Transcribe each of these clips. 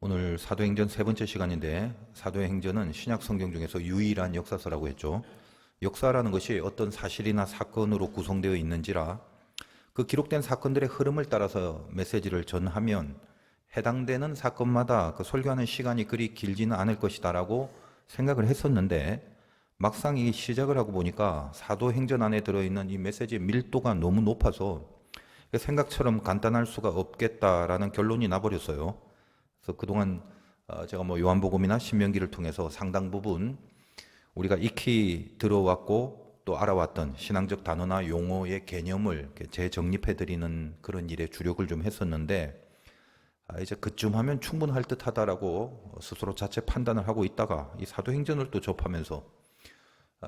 오늘 사도행전 세 번째 시간인데 사도행전은 신약 성경 중에서 유일한 역사서라고 했죠. 역사라는 것이 어떤 사실이나 사건으로 구성되어 있는지라 그 기록된 사건들의 흐름을 따라서 메시지를 전하면 해당되는 사건마다 그 설교하는 시간이 그리 길지는 않을 것이다라고 생각을 했었는데 막상 이 시작을 하고 보니까 사도행전 안에 들어있는 이 메시지의 밀도가 너무 높아서 생각처럼 간단할 수가 없겠다라는 결론이 나버렸어요. 그래서 그동안 제가 뭐 요한복음이나 신명기를 통해서 상당 부분 우리가 익히 들어왔고 또 알아왔던 신앙적 단어나 용어의 개념을 재정립해 드리는 그런 일에 주력을 좀 했었는데 이제 그쯤 하면 충분할 듯하다라고 스스로 자체 판단을 하고 있다가 이 사도행전을 또 접하면서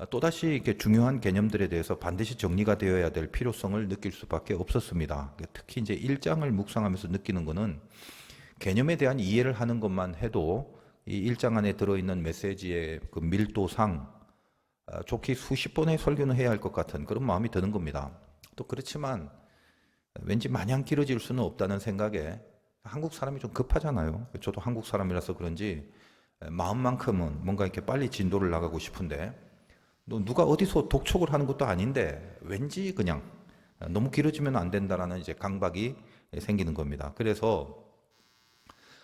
또다시 이렇게 중요한 개념들에 대해서 반드시 정리가 되어야 될 필요성을 느낄 수밖에 없었습니다. 특히 이제 1장을 묵상하면서 느끼는 것은 개념에 대한 이해를 하는 것만 해도 이 1장 안에 들어있는 메시지의 그 밀도상 좋게 수십 번의 설교는 해야 할 것 같은 그런 마음이 드는 겁니다. 또 그렇지만 왠지 마냥 길어질 수는 없다는 생각에 한국 사람이 좀 급하잖아요. 저도 한국 사람이라서 그런지 마음만큼은 뭔가 이렇게 빨리 진도를 나가고 싶은데 또 누가 어디서 독촉을 하는 것도 아닌데 왠지 그냥 너무 길어지면 안 된다라는 이제 강박이 생기는 겁니다. 그래서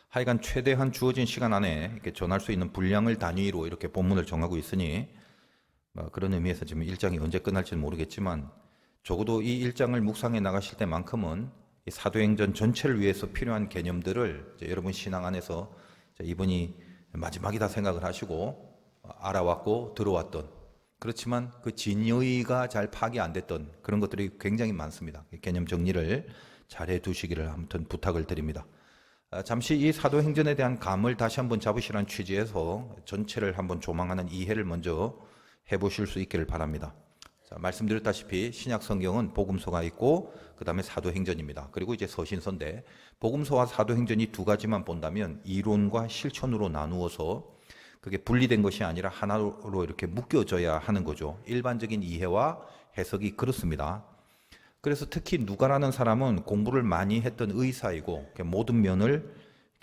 하여간 최대한 주어진 시간 안에 이렇게 전할 수 있는 분량을 단위로 이렇게 본문을 정하고 있으니 그런 의미에서 지금 1장이 언제 끝날지는 모르겠지만 적어도 이 1장을 묵상해 나가실 때만큼은 이 사도행전 전체를 위해서 필요한 개념들을 이제 여러분 신앙 안에서 이번이 마지막이다 생각을 하시고 알아왔고 들어왔던 그렇지만 그 진여의가 잘 파악이 안 됐던 그런 것들이 굉장히 많습니다. 개념 정리를 잘 해두시기를 아무튼 부탁을 드립니다. 잠시 이 사도행전에 대한 감을 다시 한번 잡으시라는 취지에서 전체를 한번 조망하는 이해를 먼저 해보실 수 있기를 바랍니다. 자, 말씀드렸다시피 신약 성경은 복음서가 있고 그 다음에 사도행전입니다. 그리고 이제 서신서인데 복음서와 사도행전이 두 가지만 본다면 이론과 실천으로 나누어서 그게 분리된 것이 아니라 하나로 이렇게 묶여져야 하는 거죠. 일반적인 이해와 해석이 그렇습니다. 그래서 특히 누가라는 사람은 공부를 많이 했던 의사이고 모든 면을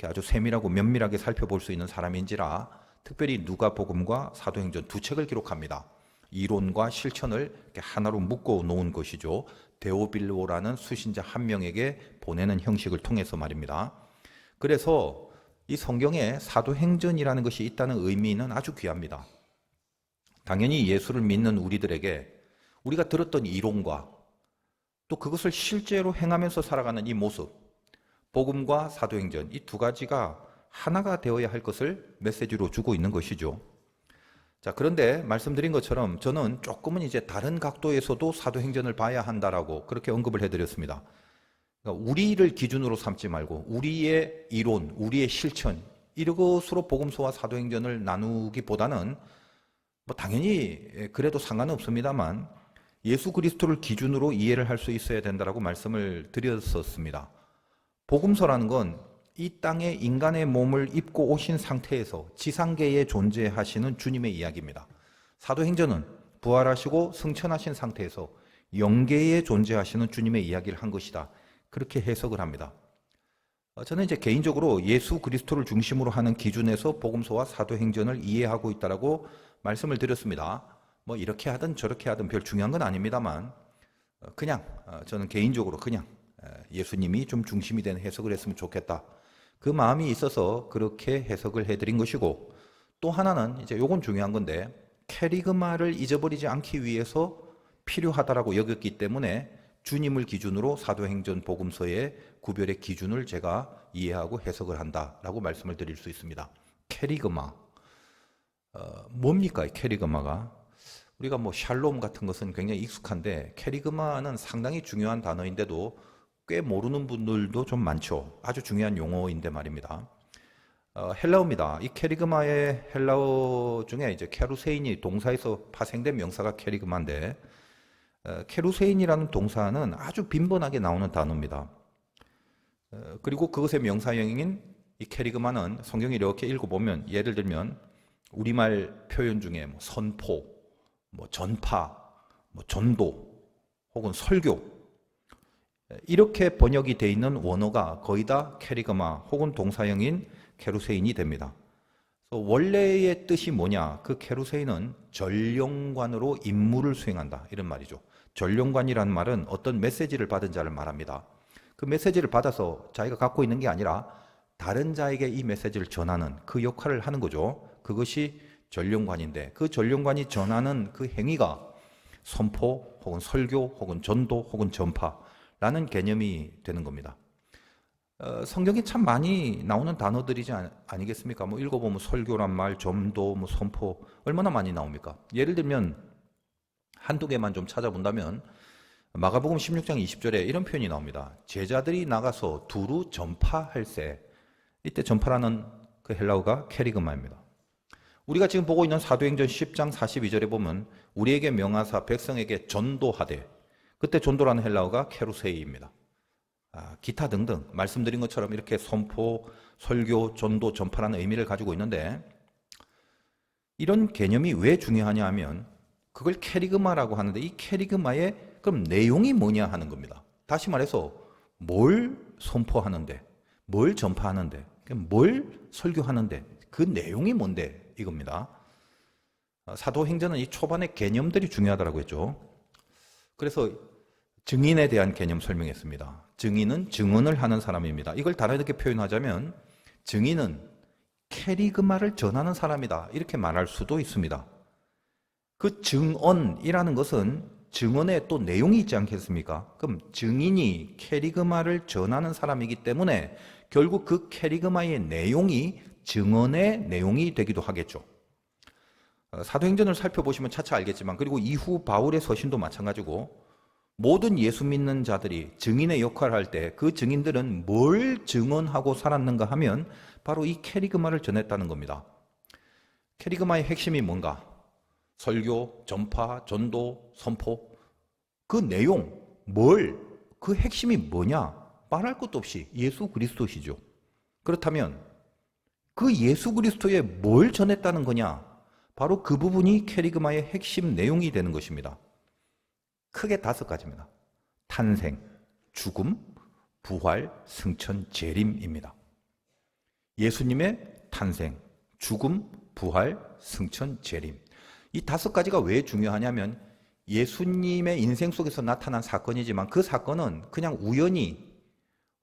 아주 세밀하고 면밀하게 살펴볼 수 있는 사람인지라 특별히 누가복음과 사도행전 두 책을 기록합니다. 이론과 실천을 하나로 묶어 놓은 것이죠. 데오빌로라는 수신자 한 명에게 보내는 형식을 통해서 말입니다. 그래서 이 성경에 사도행전이라는 것이 있다는 의미는 아주 귀합니다. 당연히 예수를 믿는 우리들에게 우리가 들었던 이론과 또 그것을 실제로 행하면서 살아가는 이 모습, 복음과 사도행전 이 두 가지가 하나가 되어야 할 것을 메시지로 주고 있는 것이죠. 자, 그런데 말씀드린 것처럼 저는 조금은 이제 다른 각도에서도 사도행전을 봐야 한다라고 그렇게 언급을 해드렸습니다. 그러니까 우리를 기준으로 삼지 말고 우리의 이론, 우리의 실천 이것으로 복음서와 사도행전을 나누기보다는 뭐 당연히 그래도 상관은 없습니다만 예수 그리스도를 기준으로 이해를 할 수 있어야 된다라고 말씀을 드렸었습니다. 복음서라는 건 이 땅에 인간의 몸을 입고 오신 상태에서 지상계에 존재하시는 주님의 이야기입니다. 사도행전은 부활하시고 승천하신 상태에서 영계에 존재하시는 주님의 이야기를 한 것이다. 그렇게 해석을 합니다. 저는 이제 개인적으로 예수 그리스도를 중심으로 하는 기준에서 복음서와 사도행전을 이해하고 있다라고 말씀을 드렸습니다. 뭐 이렇게 하든 저렇게 하든 별 중요한 건 아닙니다만 그냥 저는 개인적으로 그냥 예수님이 좀 중심이 된 해석을 했으면 좋겠다. 그 마음이 있어서 그렇게 해석을 해드린 것이고 또 하나는 이제 요건 중요한 건데 캐리그마를 잊어버리지 않기 위해서 필요하다라고 여겼기 때문에 주님을 기준으로 사도행전 복음서의 구별의 기준을 제가 이해하고 해석을 한다라고 말씀을 드릴 수 있습니다. 캐리그마 뭡니까 캐리그마가? 우리가 뭐 샬롬 같은 것은 굉장히 익숙한데 캐리그마는 상당히 중요한 단어인데도 꽤 모르는 분들도 좀 많죠. 아주 중요한 용어인데 말입니다. 헬라어입니다. 이 캐리그마의 헬라어 중에 이제 케루세인이 동사에서 파생된 명사가 캐리그마인데 케루세인이라는 동사는 아주 빈번하게 나오는 단어입니다. 그리고 그것의 명사형인 이 캐리그마는 성경을 이렇게 읽어보면 예를 들면 우리말 표현 중에 뭐 선포, 뭐 전파, 뭐 전도 혹은 설교 이렇게 번역이 돼 있는 원어가 거의 다 캐리그마 혹은 동사형인 케루세인이 됩니다. 그래서 원래의 뜻이 뭐냐? 그 케루세인은 전령관으로 임무를 수행한다 이런 말이죠. 전령관이라는 말은 어떤 메시지를 받은 자를 말합니다. 그 메시지를 받아서 자기가 갖고 있는 게 아니라 다른 자에게 이 메시지를 전하는 그 역할을 하는 거죠. 그것이 전령관인데 그 전령관이 전하는 그 행위가 선포 혹은 설교 혹은 전도 혹은 전파라는 개념이 되는 겁니다. 성경에 참 많이 나오는 단어들이지 아니겠습니까? 뭐 읽어보면 설교란 말, 전도, 뭐 선포 얼마나 많이 나옵니까? 예를 들면 한두 개만 좀 찾아본다면 마가복음 16장 20절에 이런 표현이 나옵니다. 제자들이 나가서 두루 전파할세. 이때 전파라는 그 헬라어가 캐리그마입니다. 우리가 지금 보고 있는 사도행전 10장 42절에 보면 우리에게 명하사 백성에게 전도하되, 그때 전도라는 헬라어가 케루세이입니다. 기타 등등 말씀드린 것처럼 이렇게 선포, 설교, 전도, 전파라는 의미를 가지고 있는데, 이런 개념이 왜 중요하냐 하면 그걸 캐리그마라고 하는데, 이 캐리그마의 그럼 내용이 뭐냐 하는 겁니다. 다시 말해서 뭘 선포하는데, 뭘 전파하는데, 뭘 설교하는데, 그 내용이 뭔데 이겁니다. 사도행전은 이 초반의 개념들이 중요하다고 했죠. 그래서 증인에 대한 개념 설명했습니다. 증인은 증언을 하는 사람입니다. 이걸 다르게 표현하자면 증인은 캐리그마를 전하는 사람이다 이렇게 말할 수도 있습니다. 그 증언이라는 것은 증언에 또 내용이 있지 않겠습니까? 그럼 증인이 캐리그마를 전하는 사람이기 때문에 결국 그 캐리그마의 내용이 증언의 내용이 되기도 하겠죠. 사도행전을 살펴보시면 차차 알겠지만, 그리고 이후 바울의 서신도 마찬가지고, 모든 예수 믿는 자들이 증인의 역할을 할 때 그 증인들은 뭘 증언하고 살았는가 하면 바로 이 캐리그마를 전했다는 겁니다. 캐리그마의 핵심이 뭔가? 설교, 전파, 전도, 선포, 그 내용, 그 핵심이 뭐냐? 말할 것도 없이 예수 그리스도시죠. 그렇다면 그 예수 그리스도에 뭘 전했다는 거냐? 바로 그 부분이 캐리그마의 핵심 내용이 되는 것입니다. 크게 5가지입니다. 탄생, 죽음, 부활, 승천, 재림입니다. 예수님의 탄생, 죽음, 부활, 승천, 재림. 이 5가지가 왜 중요하냐면 예수님의 인생 속에서 나타난 사건이지만 그 사건은 그냥 우연히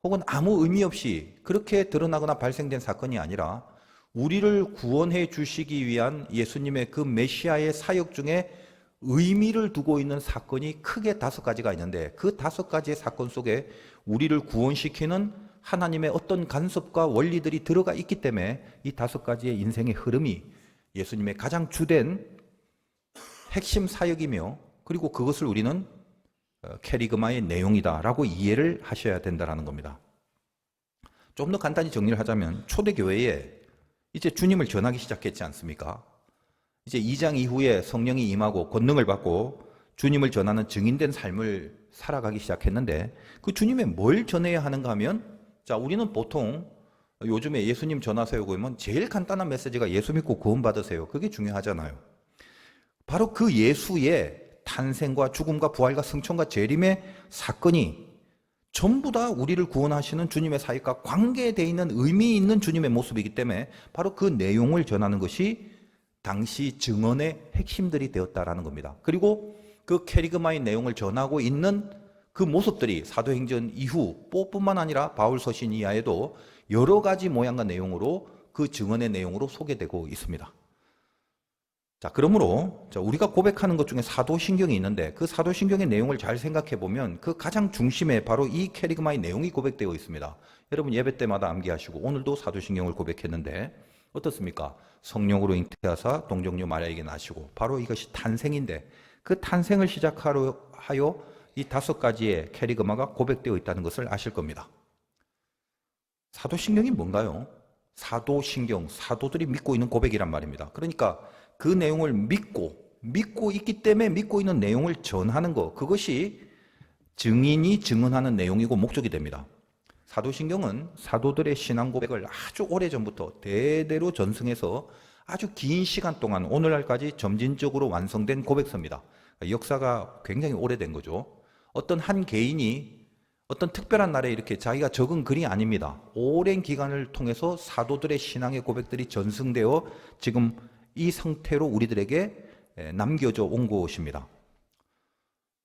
혹은 아무 의미 없이 그렇게 드러나거나 발생된 사건이 아니라 우리를 구원해 주시기 위한 예수님의 그 메시아의 사역 중에 의미를 두고 있는 사건이 크게 5가지가 있는데, 그 5가지의 사건 속에 우리를 구원시키는 하나님의 어떤 간섭과 원리들이 들어가 있기 때문에 이 5가지의 인생의 흐름이 예수님의 가장 주된 핵심 사역이며, 그리고 그것을 우리는 캐리그마의 내용이다라고 이해를 하셔야 된다는 겁니다. 좀 더 간단히 정리를 하자면 초대교회에 이제 주님을 전하기 시작했지 않습니까? 이제 2장 이후에 성령이 임하고 권능을 받고 주님을 전하는 증인된 삶을 살아가기 시작했는데, 그 주님의 뭘 전해야 하는가 하면, 자, 우리는 보통 요즘에 예수님 전하세요 그러면 제일 간단한 메시지가 예수 믿고 구원 받으세요. 그게 중요하잖아요. 바로 그 예수의 탄생과 죽음과 부활과 승천과 재림의 사건이 전부 다 우리를 구원하시는 주님의 사역과 관계되어 있는 의미 있는 주님의 모습이기 때문에 바로 그 내용을 전하는 것이 당시 증언의 핵심들이 되었다라는 겁니다. 그리고 그 캐리그마의 내용을 전하고 있는 그 모습들이 사도행전 이후 뿐만 아니라 바울 서신 이하에도 여러 가지 모양과 내용으로 그 증언의 내용으로 소개되고 있습니다. 자, 그러므로 우리가 고백하는 것 중에 사도신경이 있는데, 그 사도신경의 내용을 잘 생각해 보면 그 가장 중심에 바로 이 캐리그마의 내용이 고백되어 있습니다. 여러분 예배 때마다 암기하시고, 오늘도 사도신경을 고백했는데 어떻습니까? 성령으로 잉태하사 동정녀 마리아에게 나시고, 바로 이것이 탄생인데, 그 탄생을 시작하여 이 5가지의 캐리그마가 고백되어 있다는 것을 아실 겁니다. 사도신경이 뭔가요? 사도신경, 사도들이 믿고 있는 고백이란 말입니다. 그러니까 그 내용을 믿고 있기 때문에 믿고 있는 내용을 전하는 것, 그것이 증인이 증언하는 내용이고 목적이 됩니다. 사도신경은 사도들의 신앙 고백을 아주 오래전부터 대대로 전승해서 아주 긴 시간 동안 오늘날까지 점진적으로 완성된 고백서입니다. 역사가 굉장히 오래된 거죠. 어떤 한 개인이 어떤 특별한 날에 이렇게 자기가 적은 글이 아닙니다. 오랜 기간을 통해서 사도들의 신앙의 고백들이 전승되어 지금 이 상태로 우리들에게 남겨져 온 것입니다.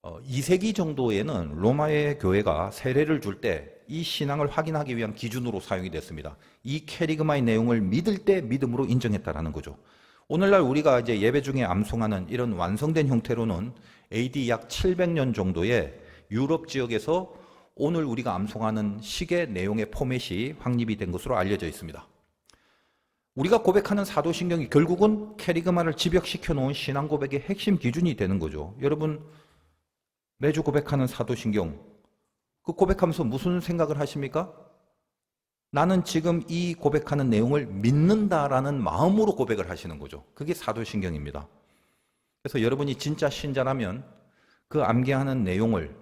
2세기 정도에는 로마의 교회가 세례를 줄 때 이 신앙을 확인하기 위한 기준으로 사용이 됐습니다. 이 캐리그마의 내용을 믿을 때 믿음으로 인정했다라는 거죠. 오늘날 우리가 이제 예배 중에 암송하는 이런 완성된 형태로는 AD 약 700년 정도의 유럽 지역에서 오늘 우리가 암송하는 식의 내용의 포맷이 확립이 된 것으로 알려져 있습니다. 우리가 고백하는 사도신경이 결국은 캐리그마를 집약시켜 놓은 신앙 고백의 핵심 기준이 되는 거죠. 여러분 매주 고백하는 사도신경, 그 고백하면서 무슨 생각을 하십니까? 나는 지금 이 고백하는 내용을 믿는다라는 마음으로 고백을 하시는 거죠. 그게 사도신경입니다. 그래서 여러분이 진짜 신자라면 그 암기하는 내용을,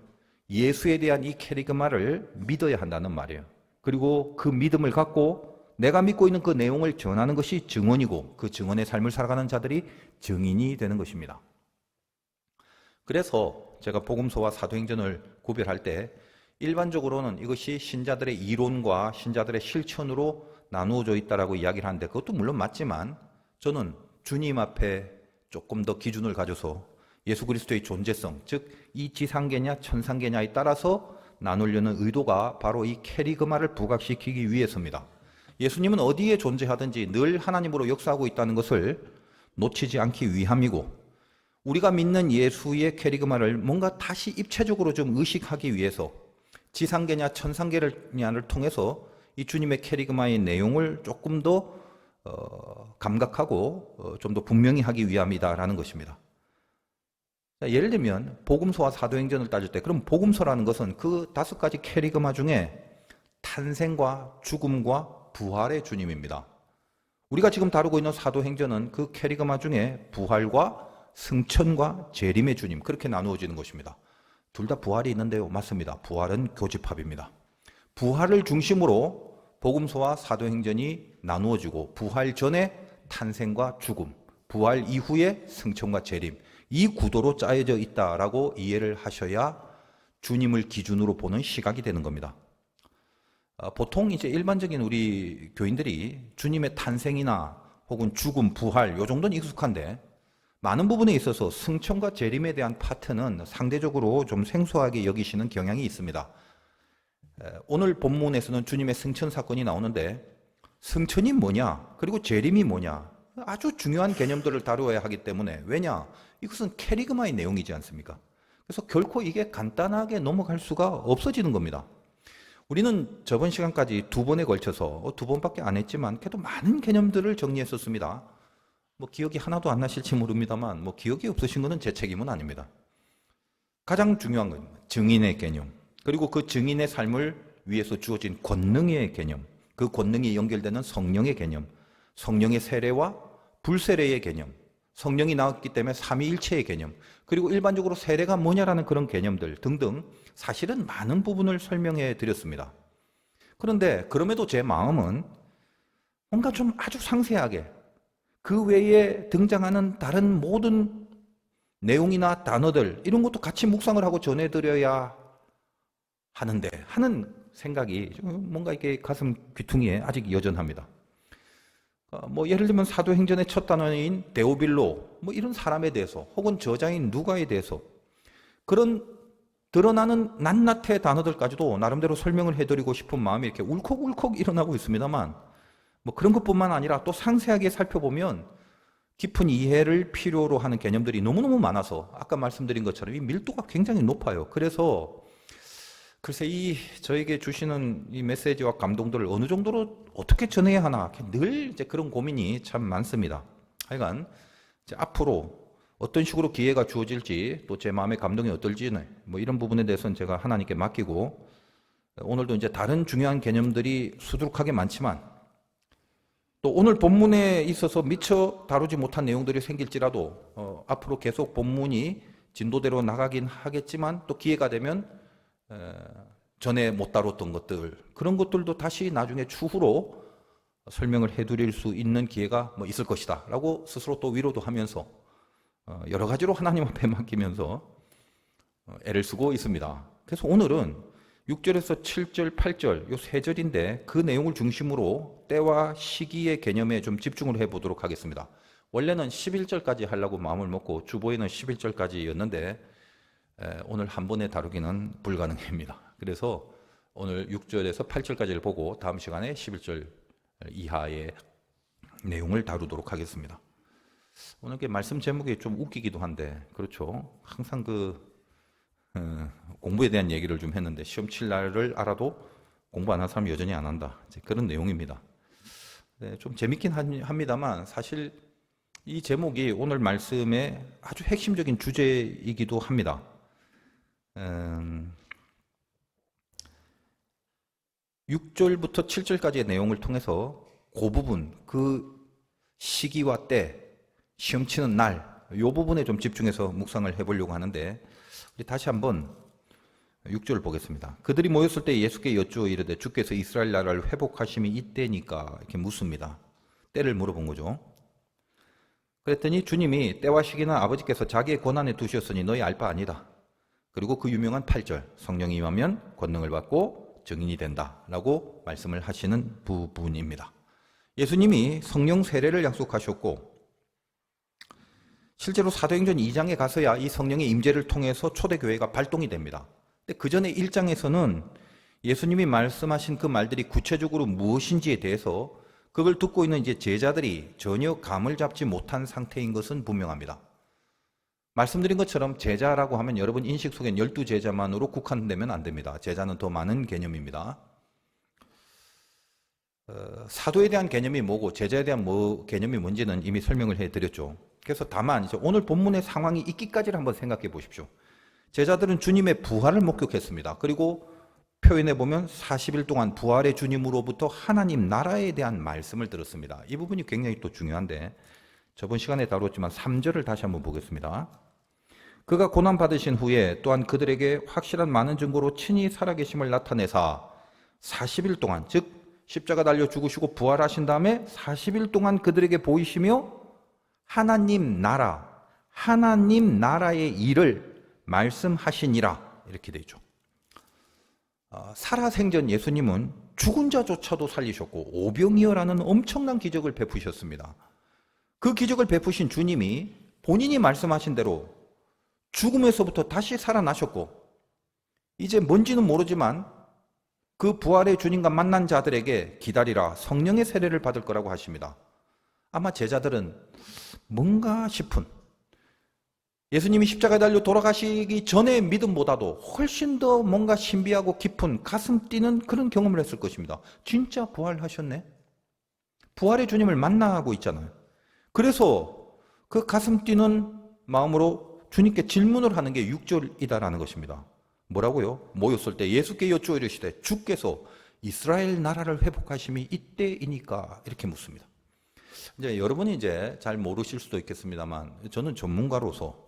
예수에 대한 이 캐리그마를 믿어야 한다는 말이에요. 그리고 그 믿음을 갖고 내가 믿고 있는 그 내용을 전하는 것이 증언이고, 그 증언의 삶을 살아가는 자들이 증인이 되는 것입니다. 그래서 제가 복음서와 사도행전을 구별할 때 일반적으로는 이것이 신자들의 이론과 신자들의 실천으로 나누어져 있다라고 이야기를 하는데, 그것도 물론 맞지만 저는 주님 앞에 조금 더 기준을 가져서 예수 그리스도의 존재성, 즉 이 지상계냐 천상계냐에 따라서 나누려는 의도가 바로 이 캐리그마를 부각시키기 위해서입니다. 예수님은 어디에 존재하든지 늘 하나님으로 역사하고 있다는 것을 놓치지 않기 위함이고, 우리가 믿는 예수의 캐리그마를 뭔가 다시 입체적으로 좀 의식하기 위해서 지상계냐 천상계냐를 통해서 이 주님의 캐리그마의 내용을 조금 더 감각하고 좀 더 분명히 하기 위함이다라는 것입니다. 예를 들면 복음서와 사도행전을 따질 때, 그럼 복음서라는 것은 그 5가지 캐리그마 중에 탄생과 죽음과 부활의 주님입니다. 우리가 지금 다루고 있는 사도행전은 그 캐리그마 중에 부활과 승천과 재림의 주님, 그렇게 나누어지는 것입니다. 둘 다 부활이 있는데요. 맞습니다. 부활은 교집합입니다. 부활을 중심으로 복음서와 사도행전이 나누어지고, 부활 전에 탄생과 죽음, 부활 이후에 승천과 재림, 이 구도로 짜여져 있다라고 이해를 하셔야 주님을 기준으로 보는 시각이 되는 겁니다. 보통 이제 일반적인 우리 교인들이 주님의 탄생이나 혹은 죽음, 부활 요 정도는 익숙한데, 많은 부분에 있어서 승천과 재림에 대한 파트는 상대적으로 좀 생소하게 여기시는 경향이 있습니다. 오늘 본문에서는 주님의 승천 사건이 나오는데, 승천이 뭐냐, 그리고 재림이 뭐냐, 아주 중요한 개념들을 다루어야 하기 때문에, 왜냐, 이것은 캐리그마의 내용이지 않습니까? 그래서 결코 이게 간단하게 넘어갈 수가 없어지는 겁니다. 우리는 저번 시간까지 2번에 걸쳐서 2번밖에 안 했지만 그래도 많은 개념들을 정리했었습니다. 기억이 하나도 안 나실지 모릅니다만 기억이 없으신 것은 제 책임은 아닙니다. 가장 중요한 건 증인의 개념, 그리고 그 증인의 삶을 위해서 주어진 권능의 개념, 그 권능이 연결되는 성령의 개념, 성령의 세례와 불세례의 개념, 성령이 나왔기 때문에 삼위일체의 개념, 그리고 일반적으로 세례가 뭐냐라는 그런 개념들 등등 사실은 많은 부분을 설명해 드렸습니다. 그런데 그럼에도 제 마음은 뭔가 좀 아주 상세하게 그 외에 등장하는 다른 모든 내용이나 단어들 이런 것도 같이 묵상을 하고 전해드려야 하는데 하는 생각이 뭔가 이렇게 가슴 귀퉁이에 아직 여전합니다. 예를 들면 사도행전의 첫 단어인 데오빌로 이런 사람에 대해서, 혹은 저자인 누가에 대해서 그런 드러나는 낱낱의 단어들까지도 나름대로 설명을 해드리고 싶은 마음이 이렇게 울컥울컥 일어나고 있습니다만, 그런 것뿐만 아니라 또 상세하게 살펴보면 깊은 이해를 필요로 하는 개념들이 너무너무 많아서 아까 말씀드린 것처럼 이 밀도가 굉장히 높아요. 그래서 글쎄 저에게 주시는 이 메시지와 감동들을 어느 정도로 어떻게 전해야 하나 늘 이제 그런 고민이 참 많습니다. 하여간 이제 앞으로 어떤 식으로 기회가 주어질지, 또 제 마음의 감동이 어떨지 이런 부분에 대해서는 제가 하나님께 맡기고, 오늘도 이제 다른 중요한 개념들이 수두룩하게 많지만 또 오늘 본문에 있어서 미처 다루지 못한 내용들이 생길지라도 앞으로 계속 본문이 진도대로 나가긴 하겠지만, 또 기회가 되면 전에 못 다뤘던 것들, 그런 것들도 다시 나중에 추후로 설명을 해드릴 수 있는 기회가 있을 것이다 라고 스스로 또 위로도 하면서 여러 가지로 하나님 앞에 맡기면서 애를 쓰고 있습니다. 그래서 오늘은 6절에서 7절, 8절 요 세 절인데 그 내용을 중심으로 때와 시기의 개념에 좀 집중을 해보도록 하겠습니다. 원래는 11절까지 하려고 마음을 먹고 주보에는 11절까지였는데 오늘 한 번에 다루기는 불가능합니다. 그래서 오늘 6절에서 8절까지를 보고 다음 시간에 11절 이하의 내용을 다루도록 하겠습니다. 오늘 말씀 제목이 좀 웃기기도 한데 그렇죠. 항상 공부에 대한 얘기를 좀 했는데 시험 칠 날을 알아도 공부 안 한 사람 여전히 안 한다. 그런 내용입니다. 네, 좀 재밌긴 합니다만 사실 이 제목이 오늘 말씀의 아주 핵심적인 주제이기도 합니다. 6절부터 7절까지의 내용을 통해서 그 부분, 그 시기와 때, 시험 치는 날, 이 부분에 좀 집중해서 묵상을 해보려고 하는데 우리 다시 한번 6절 보겠습니다. 그들이 모였을 때 예수께 여쭈어 이르되 주께서 이스라엘 나라를 회복하심이 이때니까 이렇게 묻습니다. 때를 물어본 거죠. 그랬더니 주님이 때와 시기는 아버지께서 자기의 권한에 두셨으니 너희 알 바 아니다. 그리고 그 유명한 8절 성령이 임하면 권능을 받고 증인이 된다라고 말씀을 하시는 부분입니다. 예수님이 성령 세례를 약속하셨고 실제로 사도행전 2장에 가서야 이 성령의 임재를 통해서 초대교회가 발동이 됩니다. 근데 그 전에 1장에서는 예수님이 말씀하신 그 말들이 구체적으로 무엇인지에 대해서 그걸 듣고 있는 이제 제자들이 전혀 감을 잡지 못한 상태인 것은 분명합니다. 말씀드린 것처럼 제자라고 하면 여러분 인식 속엔 12제자만으로 국한되면 안 됩니다. 제자는 더 많은 개념입니다. 사도에 대한 개념이 뭐고 제자에 대한 개념이 뭔지는 이미 설명을 해드렸죠. 그래서 다만 이제 오늘 본문의 상황이 있기까지를 한번 생각해 보십시오. 제자들은 주님의 부활을 목격했습니다. 그리고 표현해 보면 40일 동안 부활의 주님으로부터 하나님 나라에 대한 말씀을 들었습니다. 이 부분이 굉장히 또 중요한데 저번 시간에 다뤘지만 3절을 다시 한번 보겠습니다. 그가 고난 받으신 후에 또한 그들에게 확실한 많은 증거로 친히 살아계심을 나타내사 40일 동안 즉 십자가 달려 죽으시고 부활하신 다음에 40일 동안 그들에게 보이시며 하나님 나라의 일을 말씀하시니라 이렇게 되어 있죠. 살아생전 예수님은 죽은 자조차도 살리셨고 오병이어라는 엄청난 기적을 베푸셨습니다. 그 기적을 베푸신 주님이 본인이 말씀하신 대로 죽음에서부터 다시 살아나셨고 이제 뭔지는 모르지만 그 부활의 주님과 만난 자들에게 기다리라 성령의 세례를 받을 거라고 하십니다. 아마 제자들은 뭔가 싶은 예수님이 십자가에 달려 돌아가시기 전의 믿음보다도 훨씬 더 뭔가 신비하고 깊은 가슴 뛰는 그런 경험을 했을 것입니다. 진짜 부활하셨네? 부활의 주님을 만나고 있잖아요. 그래서 그 가슴 뛰는 마음으로 주님께 질문을 하는 게 6절이다라는 것입니다. 뭐라고요? 모였을 때 예수께 여쭈어 이르시되 주께서 이스라엘 나라를 회복하심이 이때이니까 이렇게 묻습니다. 이제 여러분이 이제 잘 모르실 수도 있겠습니다만 저는 전문가로서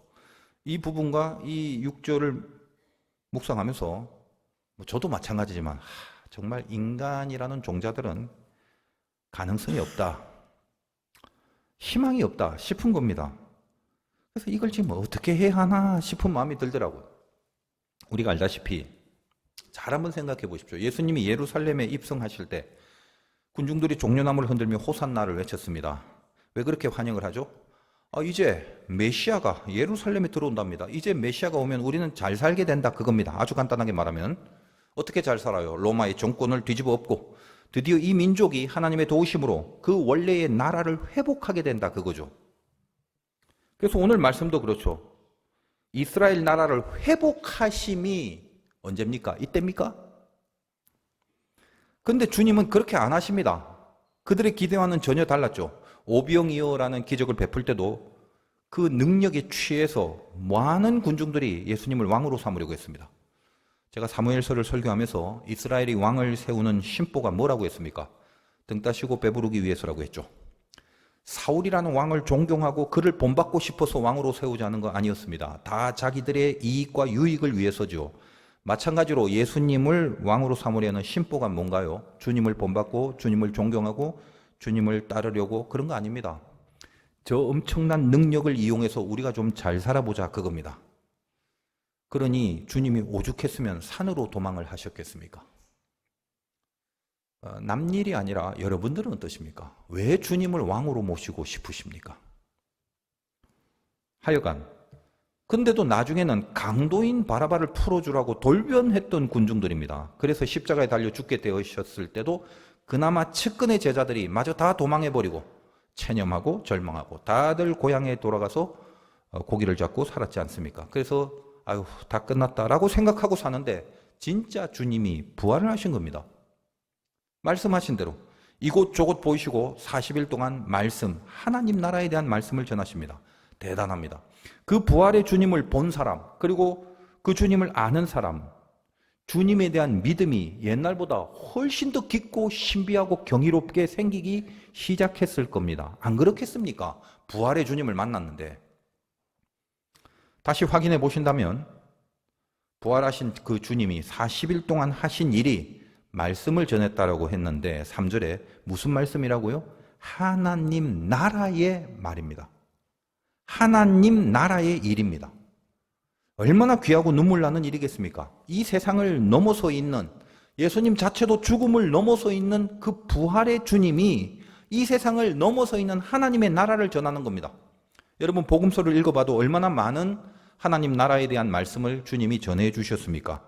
이 부분과 이 6절을 묵상하면서 저도 마찬가지지만 정말 인간이라는 종자들은 가능성이 없다, 희망이 없다 싶은 겁니다. 그래서 이걸 지금 어떻게 해야 하나 싶은 마음이 들더라고요. 우리가 알다시피 잘 한번 생각해 보십시오. 예수님이 예루살렘에 입성하실 때 군중들이 종려나무를 흔들며 호산나를 외쳤습니다. 왜 그렇게 환영을 하죠? 이제 메시아가 예루살렘에 들어온답니다. 이제 메시아가 오면 우리는 잘 살게 된다 그겁니다. 아주 간단하게 말하면 어떻게 잘 살아요? 로마의 정권을 뒤집어 엎고 드디어 이 민족이 하나님의 도우심으로 그 원래의 나라를 회복하게 된다 그거죠. 그래서 오늘 말씀도 그렇죠. 이스라엘 나라를 회복하심이 언제입니까? 이때입니까? 근데 주님은 그렇게 안 하십니다. 그들의 기대와는 전혀 달랐죠. 오병이어라는 기적을 베풀 때도 그 능력에 취해서 많은 군중들이 예수님을 왕으로 삼으려고 했습니다. 제가 사무엘서를 설교하면서 이스라엘이 왕을 세우는 심보가 뭐라고 했습니까? 등 따시고 배부르기 위해서라고 했죠. 사울이라는 왕을 존경하고 그를 본받고 싶어서 왕으로 세우자는 거 아니었습니다. 다 자기들의 이익과 유익을 위해서죠. 마찬가지로 예수님을 왕으로 삼으려는 심보가 뭔가요? 주님을 본받고 주님을 존경하고 주님을 따르려고 그런 거 아닙니다. 저 엄청난 능력을 이용해서 우리가 좀 잘 살아보자 그겁니다. 그러니 주님이 오죽했으면 산으로 도망을 하셨겠습니까? 남일이 아니라 여러분들은 어떠십니까? 왜 주님을 왕으로 모시고 싶으십니까? 하여간 근데도 나중에는 강도인 바라바를 풀어주라고 돌변했던 군중들입니다. 그래서 십자가에 달려 죽게 되셨을 때도 그나마 측근의 제자들이 마저 다 도망해버리고 체념하고 절망하고 다들 고향에 돌아가서 고기를 잡고 살았지 않습니까? 그래서 아유 다 끝났다라고 생각하고 사는데 진짜 주님이 부활을 하신 겁니다. 말씀하신 대로 이곳저곳 보이시고 40일 동안 말씀, 하나님 나라에 대한 말씀을 전하십니다. 대단합니다. 그 부활의 주님을 본 사람, 그리고 그 주님을 아는 사람, 주님에 대한 믿음이 옛날보다 훨씬 더 깊고 신비하고 경이롭게 생기기 시작했을 겁니다. 안 그렇겠습니까? 부활의 주님을 만났는데. 다시 확인해 보신다면 부활하신 그 주님이 40일 동안 하신 일이 말씀을 전했다라고 했는데 3절에 무슨 말씀이라고요? 하나님 나라의 말입니다. 하나님 나라의 일입니다. 얼마나 귀하고 눈물 나는 일이겠습니까? 이 세상을 넘어서 있는 예수님 자체도 죽음을 넘어서 있는 그 부활의 주님이 이 세상을 넘어서 있는 하나님의 나라를 전하는 겁니다. 여러분 복음서를 읽어봐도 얼마나 많은 하나님 나라에 대한 말씀을 주님이 전해 주셨습니까?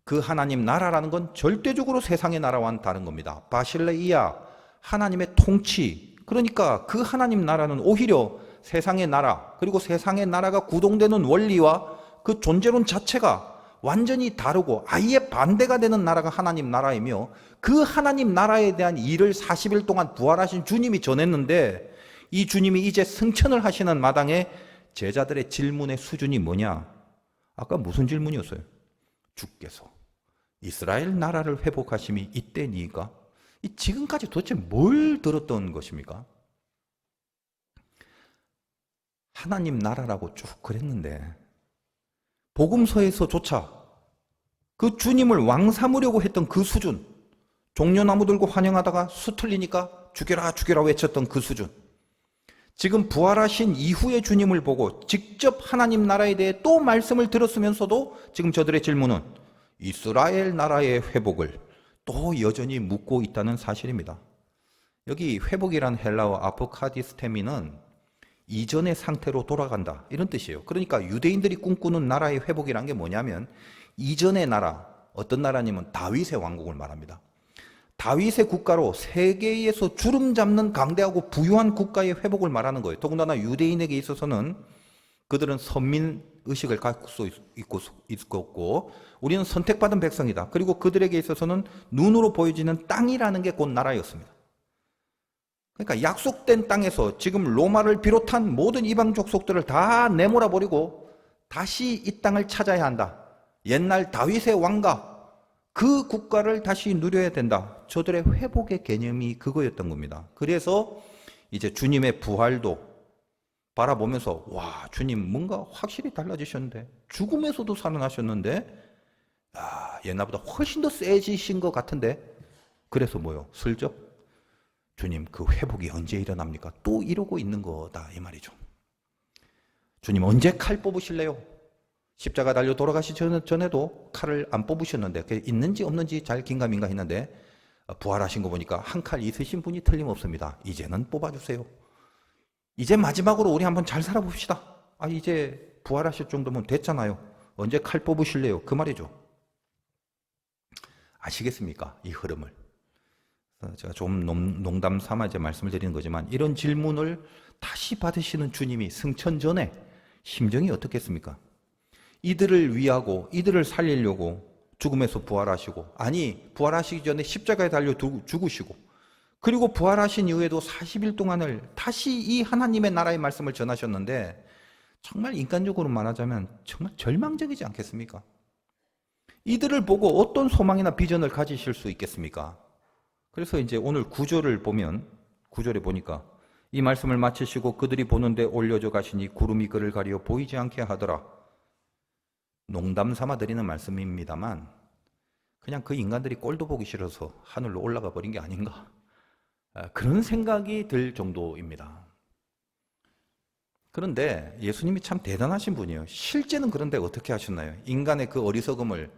그 하나님 나라라는 건 절대적으로 세상의 나라와는 다른 겁니다. 바실레이아, 하나님의 통치. 그러니까 그 하나님 나라는 오히려 세상의 나라, 그리고 세상의 나라가 구동되는 원리와 그 존재론 자체가 완전히 다르고 아예 반대가 되는 나라가 하나님 나라이며 그 하나님 나라에 대한 일을 40일 동안 부활하신 주님이 전했는데 이 주님이 이제 승천을 하시는 마당에 제자들의 질문의 수준이 뭐냐? 아까 무슨 질문이었어요? 주께서 이스라엘 나라를 회복하심이 이때니까? 지금까지 도대체 뭘 들었던 것입니까? 하나님 나라라고 쭉 그랬는데 복음서에서조차 그 주님을 왕 삼으려고 했던 그 수준, 종려나무 들고 환영하다가 수틀리니까 죽여라 죽여라 외쳤던 그 수준, 지금 부활하신 이후의 주님을 보고 직접 하나님 나라에 대해 또 말씀을 들었으면서도 지금 저들의 질문은 이스라엘 나라의 회복을 또 여전히 묻고 있다는 사실입니다. 여기 회복이란 헬라어 아포카디스테미는 이전의 상태로 돌아간다 이런 뜻이에요. 그러니까 유대인들이 꿈꾸는 나라의 회복이란 게 뭐냐면 이전의 나라, 어떤 나라냐면 다윗의 왕국을 말합니다. 다윗의 국가로 세계에서 주름 잡는 강대하고 부유한 국가의 회복을 말하는 거예요. 더군다나 유대인에게 있어서는 그들은 선민 의식을 갖고 있었고 우리는 선택받은 백성이다. 그리고 그들에게 있어서는 눈으로 보여지는 땅이라는 게 곧 나라였습니다. 그러니까 약속된 땅에서 지금 로마를 비롯한 모든 이방 족속들을 다 내몰아 버리고 다시 이 땅을 찾아야 한다. 옛날 다윗의 왕가, 그 국가를 다시 누려야 된다. 저들의 회복의 개념이 그거였던 겁니다. 그래서 이제 주님의 부활도 바라보면서 와, 주님 뭔가 확실히 달라지셨는데, 죽음에서도 살아나셨는데 옛날보다 훨씬 더 세지신 것 같은데, 그래서 뭐요? 슬쩍 주님 그 회복이 언제 일어납니까? 또 이러고 있는 거다 이 말이죠. 주님 언제 칼 뽑으실래요? 십자가 달려 돌아가시기 전에도 칼을 안 뽑으셨는데 그게 있는지 없는지 잘 긴가민가 했는데 부활하신 거 보니까 한 칼 있으신 분이 틀림없습니다. 이제는 뽑아주세요. 이제 마지막으로 우리 한번 잘 살아봅시다. 이제 부활하실 정도면 됐잖아요. 언제 칼 뽑으실래요? 그 말이죠. 아시겠습니까? 이 흐름을. 제가 좀 농담 삼아 이제 말씀을 드리는 거지만 이런 질문을 다시 받으시는 주님이 승천 전에 심정이 어떻겠습니까? 이들을 위하고 이들을 살리려고 죽음에서 부활하시고, 아니 부활하시기 전에 십자가에 달려 죽으시고, 그리고 부활하신 이후에도 40일 동안을 다시 이 하나님의 나라의 말씀을 전하셨는데 정말 인간적으로 말하자면 정말 절망적이지 않겠습니까? 이들을 보고 어떤 소망이나 비전을 가지실 수 있겠습니까? 그래서 이제 오늘 9절을 보면 9절에 보니까 이 말씀을 마치시고 그들이 보는데 올려져 가시니 구름이 그를 가리어 보이지 않게 하더라. 농담 삼아 드리는 말씀입니다만 그냥 그 인간들이 꼴도 보기 싫어서 하늘로 올라가 버린 게 아닌가, 그런 생각이 들 정도입니다. 그런데 예수님이 참 대단하신 분이에요. 실제는 그런데 어떻게 하셨나요? 인간의 그 어리석음을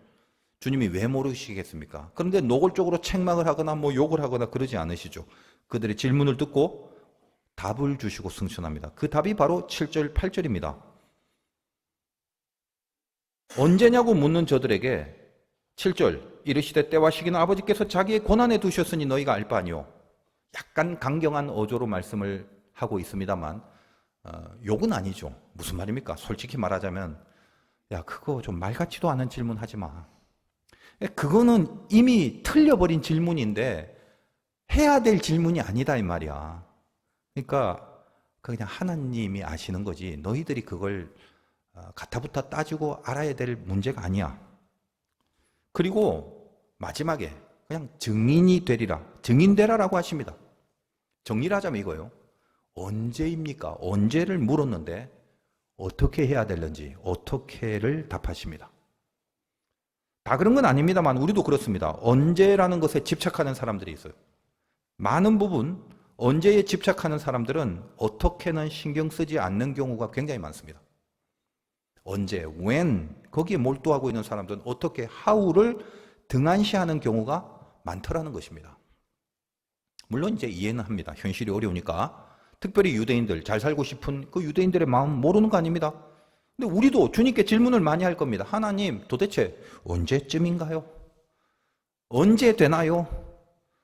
주님이 왜 모르시겠습니까? 그런데 노골적으로 책망을 하거나 뭐 욕을 하거나 그러지 않으시죠. 그들의 질문을 듣고 답을 주시고 승천합니다. 그 답이 바로 7절, 8절입니다. 언제냐고 묻는 저들에게 7절 이르시되 때와 시기는 아버지께서 자기의 권한에 두셨으니 너희가 알 바 아니요. 약간 강경한 어조로 말씀을 하고 있습니다만 욕은 아니죠. 무슨 말입니까? 솔직히 말하자면 야 그거 좀 말 같지도 않은 질문 하지 마. 그거는 이미 틀려버린 질문인데 해야 될 질문이 아니다 이 말이야. 그러니까 그냥 하나님이 아시는 거지 너희들이 그걸 가타부타 따지고 알아야 될 문제가 아니야. 그리고 마지막에 그냥 증인이 되리라, 증인되라라고 하십니다. 정리를 하자면 이거예요. 언제입니까? 언제를 물었는데 어떻게 해야 되는지 어떻게를 답하십니다. 다 그런 건 아닙니다만 우리도 그렇습니다. 언제라는 것에 집착하는 사람들이 있어요. 많은 부분 언제에 집착하는 사람들은 어떻게는 신경 쓰지 않는 경우가 굉장히 많습니다. 언제, when 거기에 몰두하고 있는 사람들은 어떻게, how를 등한시하는 경우가 많더라는 것입니다. 물론 이제 이해는 합니다. 현실이 어려우니까. 특별히 유대인들, 잘 살고 싶은 그 유대인들의 마음 모르는 거 아닙니다. 근데 우리도 주님께 질문을 많이 할 겁니다. 하나님, 도대체 언제쯤인가요? 언제 되나요?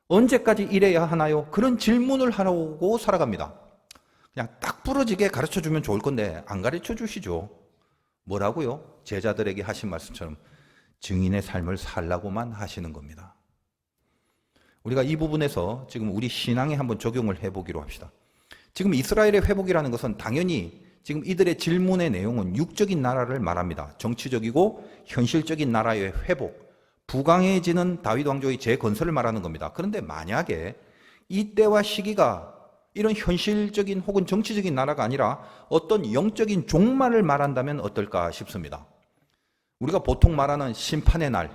언제까지 이래야 하나요? 그런 질문을 하고 살아갑니다. 그냥 딱 부러지게 가르쳐 주면 좋을 건데 안 가르쳐 주시죠. 뭐라고요? 제자들에게 하신 말씀처럼 증인의 삶을 살라고만 하시는 겁니다. 우리가 이 부분에서 지금 우리 신앙에 한번 적용을 해보기로 합시다. 지금 이스라엘의 회복이라는 것은 당연히 지금 이들의 질문의 내용은 육적인 나라를 말합니다. 정치적이고 현실적인 나라의 회복, 부강해지는 다윗 왕조의 재건설을 말하는 겁니다. 그런데 만약에 이때와 시기가 이런 현실적인 혹은 정치적인 나라가 아니라 어떤 영적인 종말을 말한다면 어떨까 싶습니다. 우리가 보통 말하는 심판의 날,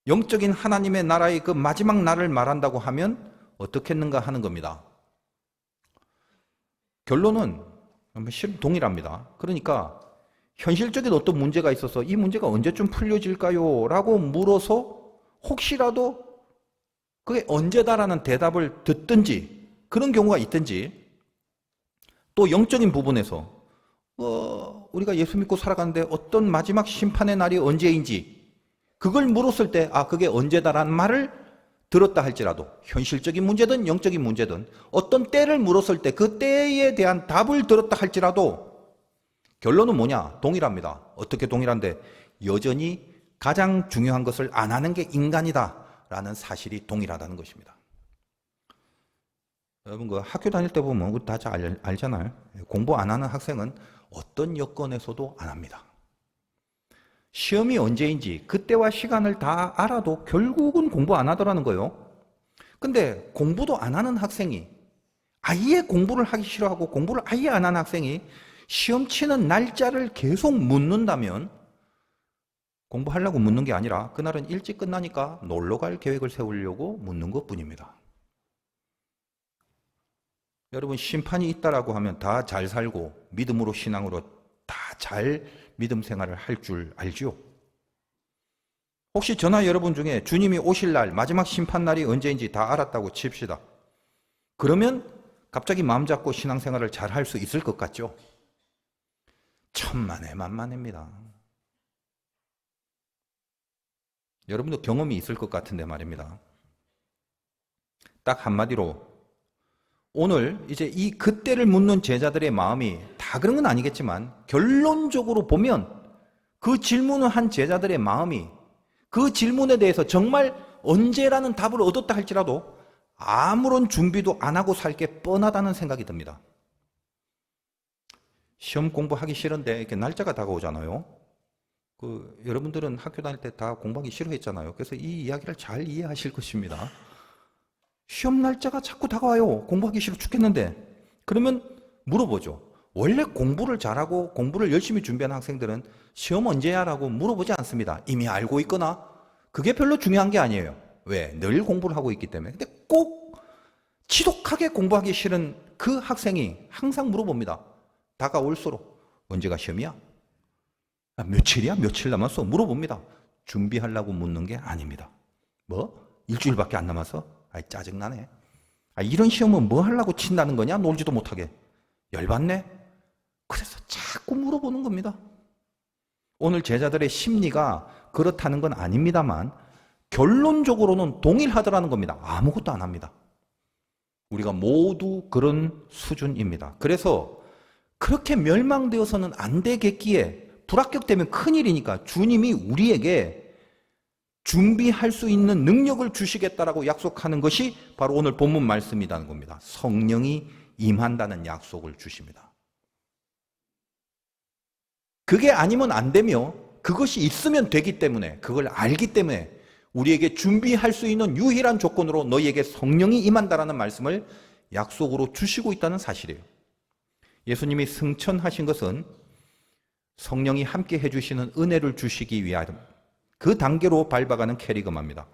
영적인 하나님의 나라의 그 마지막 날을 말한다고 하면 어떻겠는가 하는 겁니다. 결론은 실은 동일합니다. 그러니까 현실적인 어떤 문제가 있어서 이 문제가 언제쯤 풀려질까요? 라고 물어서 혹시라도 그게 언제다라는 대답을 듣든지 그런 경우가 있든지 또 영적인 부분에서 우리가 예수 믿고 살아가는데 어떤 마지막 심판의 날이 언제인지 그걸 물었을 때 그게 언제다라는 말을 들었다 할지라도 현실적인 문제든 영적인 문제든 어떤 때를 물었을 때 그 때에 대한 답을 들었다 할지라도 결론은 뭐냐? 동일합니다. 어떻게 동일한데? 여전히 가장 중요한 것을 안 하는 게 인간이다 라는 사실이 동일하다는 것입니다. 여러분 그 학교 다닐 때 보면 다 잘 알잖아요. 공부 안 하는 학생은 어떤 여건에서도 안 합니다. 시험이 언제인지 그때와 시간을 다 알아도 결국은 공부 안 하더라는 거예요. 근데 공부도 안 하는 학생이 아예 공부를 하기 싫어하고 공부를 아예 안 하는 학생이 시험 치는 날짜를 계속 묻는다면 공부하려고 묻는 게 아니라 그날은 일찍 끝나니까 놀러 갈 계획을 세우려고 묻는 것뿐입니다. 여러분 심판이 있다라고 하면 다 잘 살고 믿음으로 신앙으로 다 잘 믿음 생활을 할 줄 알지요? 혹시 저나 여러분 중에 주님이 오실 날 마지막 심판 날이 언제인지 다 알았다고 칩시다. 그러면 갑자기 마음 잡고 신앙생활을 잘 할 수 있을 것 같죠? 천만에 만만입니다. 여러분도 경험이 있을 것 같은데 말입니다. 딱 한마디로 오늘 이제 이 그때를 묻는 제자들의 마음이 다 그런 건 아니겠지만 결론적으로 보면 그 질문을 한 제자들의 마음이 그 질문에 대해서 정말 언제라는 답을 얻었다 할지라도 아무런 준비도 안 하고 살 게 뻔하다는 생각이 듭니다. 시험 공부하기 싫은데 이렇게 날짜가 다가오잖아요. 여러분들은 학교 다닐 때 다 공부하기 싫어했잖아요. 그래서 이 이야기를 잘 이해하실 것입니다. 시험 날짜가 자꾸 다가와요. 공부하기 싫어 죽겠는데. 그러면 물어보죠. 원래 공부를 잘하고 공부를 열심히 준비하는 학생들은 시험 언제야? 라고 물어보지 않습니다. 이미 알고 있거나 그게 별로 중요한 게 아니에요. 왜? 늘 공부를 하고 있기 때문에. 근데 꼭 지독하게 공부하기 싫은 그 학생이 항상 물어봅니다. 다가올수록 언제가 시험이야? 며칠이야? 며칠 남았어? 물어봅니다. 준비하려고 묻는 게 아닙니다. 뭐? 일주일밖에 안 남았어? 아이 짜증나네. 이런 시험은 뭐 하려고 친다는 거냐? 놀지도 못하게. 열받네. 그래서 자꾸 물어보는 겁니다. 오늘 제자들의 심리가 그렇다는 건 아닙니다만 결론적으로는 동일하더라는 겁니다. 아무것도 안 합니다. 우리가 모두 그런 수준입니다. 그래서 그렇게 멸망되어서는 안 되겠기에 불합격되면 큰일이니까 주님이 우리에게 준비할 수 있는 능력을 주시겠다라고 약속하는 것이 바로 오늘 본문 말씀이라는 겁니다. 성령이 임한다는 약속을 주십니다. 그게 아니면 안 되며 그것이 있으면 되기 때문에 그걸 알기 때문에 우리에게 준비할 수 있는 유일한 조건으로 너희에게 성령이 임한다라는 말씀을 약속으로 주시고 있다는 사실이에요. 예수님이 승천하신 것은 성령이 함께 해주시는 은혜를 주시기 위함, 그 단계로 밟아가는 캐리그마입니다.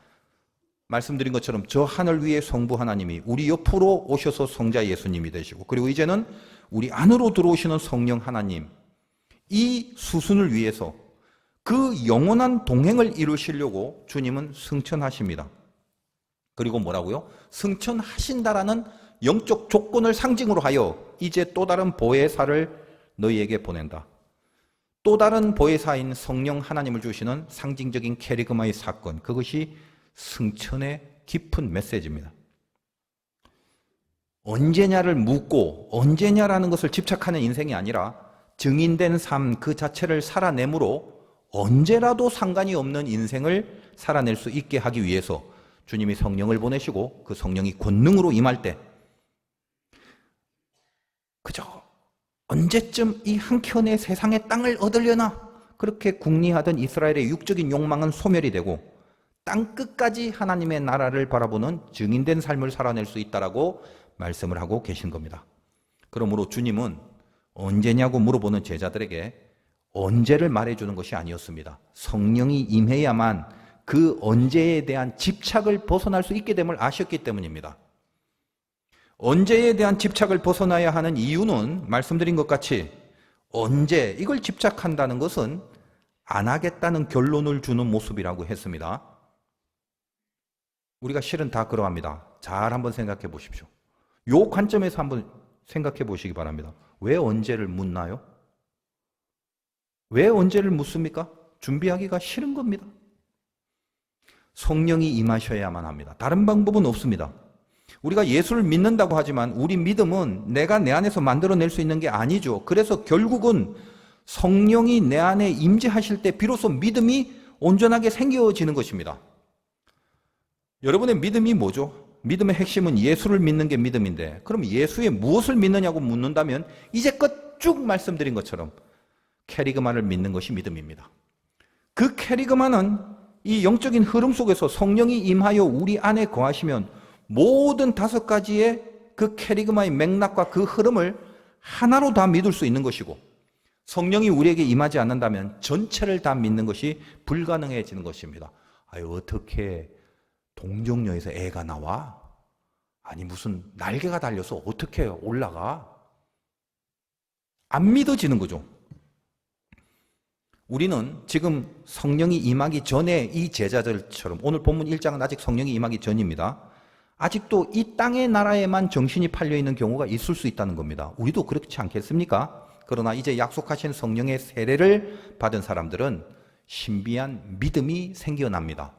말씀드린 것처럼 저 하늘 위의 성부 하나님이 우리 옆으로 오셔서 성자 예수님이 되시고 그리고 이제는 우리 안으로 들어오시는 성령 하나님, 이 수순을 위해서 그 영원한 동행을 이루시려고 주님은 승천하십니다. 그리고 뭐라고요? 승천하신다라는 영적 조건을 상징으로 하여 이제 또 다른 보혜사를 너희에게 보낸다. 또 다른 보혜사인 성령 하나님을 주시는 상징적인 캐리그마의 사건, 그것이 승천의 깊은 메시지입니다. 언제냐를 묻고 언제냐라는 것을 집착하는 인생이 아니라 증인된 삶 그 자체를 살아내므로 언제라도 상관이 없는 인생을 살아낼 수 있게 하기 위해서 주님이 성령을 보내시고 그 성령이 권능으로 임할 때 그저 언제쯤 이 한켠의 세상의 땅을 얻으려나 그렇게 궁리하던 이스라엘의 육적인 욕망은 소멸이 되고 땅 끝까지 하나님의 나라를 바라보는 증인된 삶을 살아낼 수 있다라고 말씀을 하고 계신 겁니다. 그러므로 주님은 언제냐고 물어보는 제자들에게 언제를 말해주는 것이 아니었습니다. 성령이 임해야만 그 언제에 대한 집착을 벗어날 수 있게 됨을 아셨기 때문입니다. 언제에 대한 집착을 벗어나야 하는 이유는 말씀드린 것 같이 언제 이걸 집착한다는 것은 안 하겠다는 결론을 주는 모습이라고 했습니다. 우리가 실은 다 그러합니다. 잘 한번 생각해 보십시오. 이 관점에서 한번 생각해 보시기 바랍니다. 왜 언제를 묻나요? 왜 언제를 묻습니까? 준비하기가 싫은 겁니다. 성령이 임하셔야만 합니다. 다른 방법은 없습니다. 우리가 예수를 믿는다고 하지만 우리 믿음은 내가 내 안에서 만들어낼 수 있는 게 아니죠. 그래서 결국은 성령이 내 안에 임재하실 때 비로소 믿음이 온전하게 생겨지는 것입니다. 여러분의 믿음이 뭐죠? 믿음의 핵심은 예수를 믿는 게 믿음인데 그럼 예수의 무엇을 믿느냐고 묻는다면 이제껏 쭉 말씀드린 것처럼 캐리그마를 믿는 것이 믿음입니다. 그 캐리그마는 이 영적인 흐름 속에서 성령이 임하여 우리 안에 거하시면 모든 5가지의 그 캐리그마의 맥락과 그 흐름을 하나로 다 믿을 수 있는 것이고 성령이 우리에게 임하지 않는다면 전체를 다 믿는 것이 불가능해지는 것입니다. 아유 어떻게 동정녀에서 애가 나와? 아니 무슨 날개가 달려서 어떻게 올라가? 안 믿어지는 거죠. 우리는 지금 성령이 임하기 전에 이 제자들처럼 오늘 본문 1장은 아직 성령이 임하기 전입니다. 아직도 이 땅의 나라에만 정신이 팔려있는 경우가 있을 수 있다는 겁니다. 우리도 그렇지 않겠습니까? 그러나 이제 약속하신 성령의 세례를 받은 사람들은 신비한 믿음이 생겨납니다.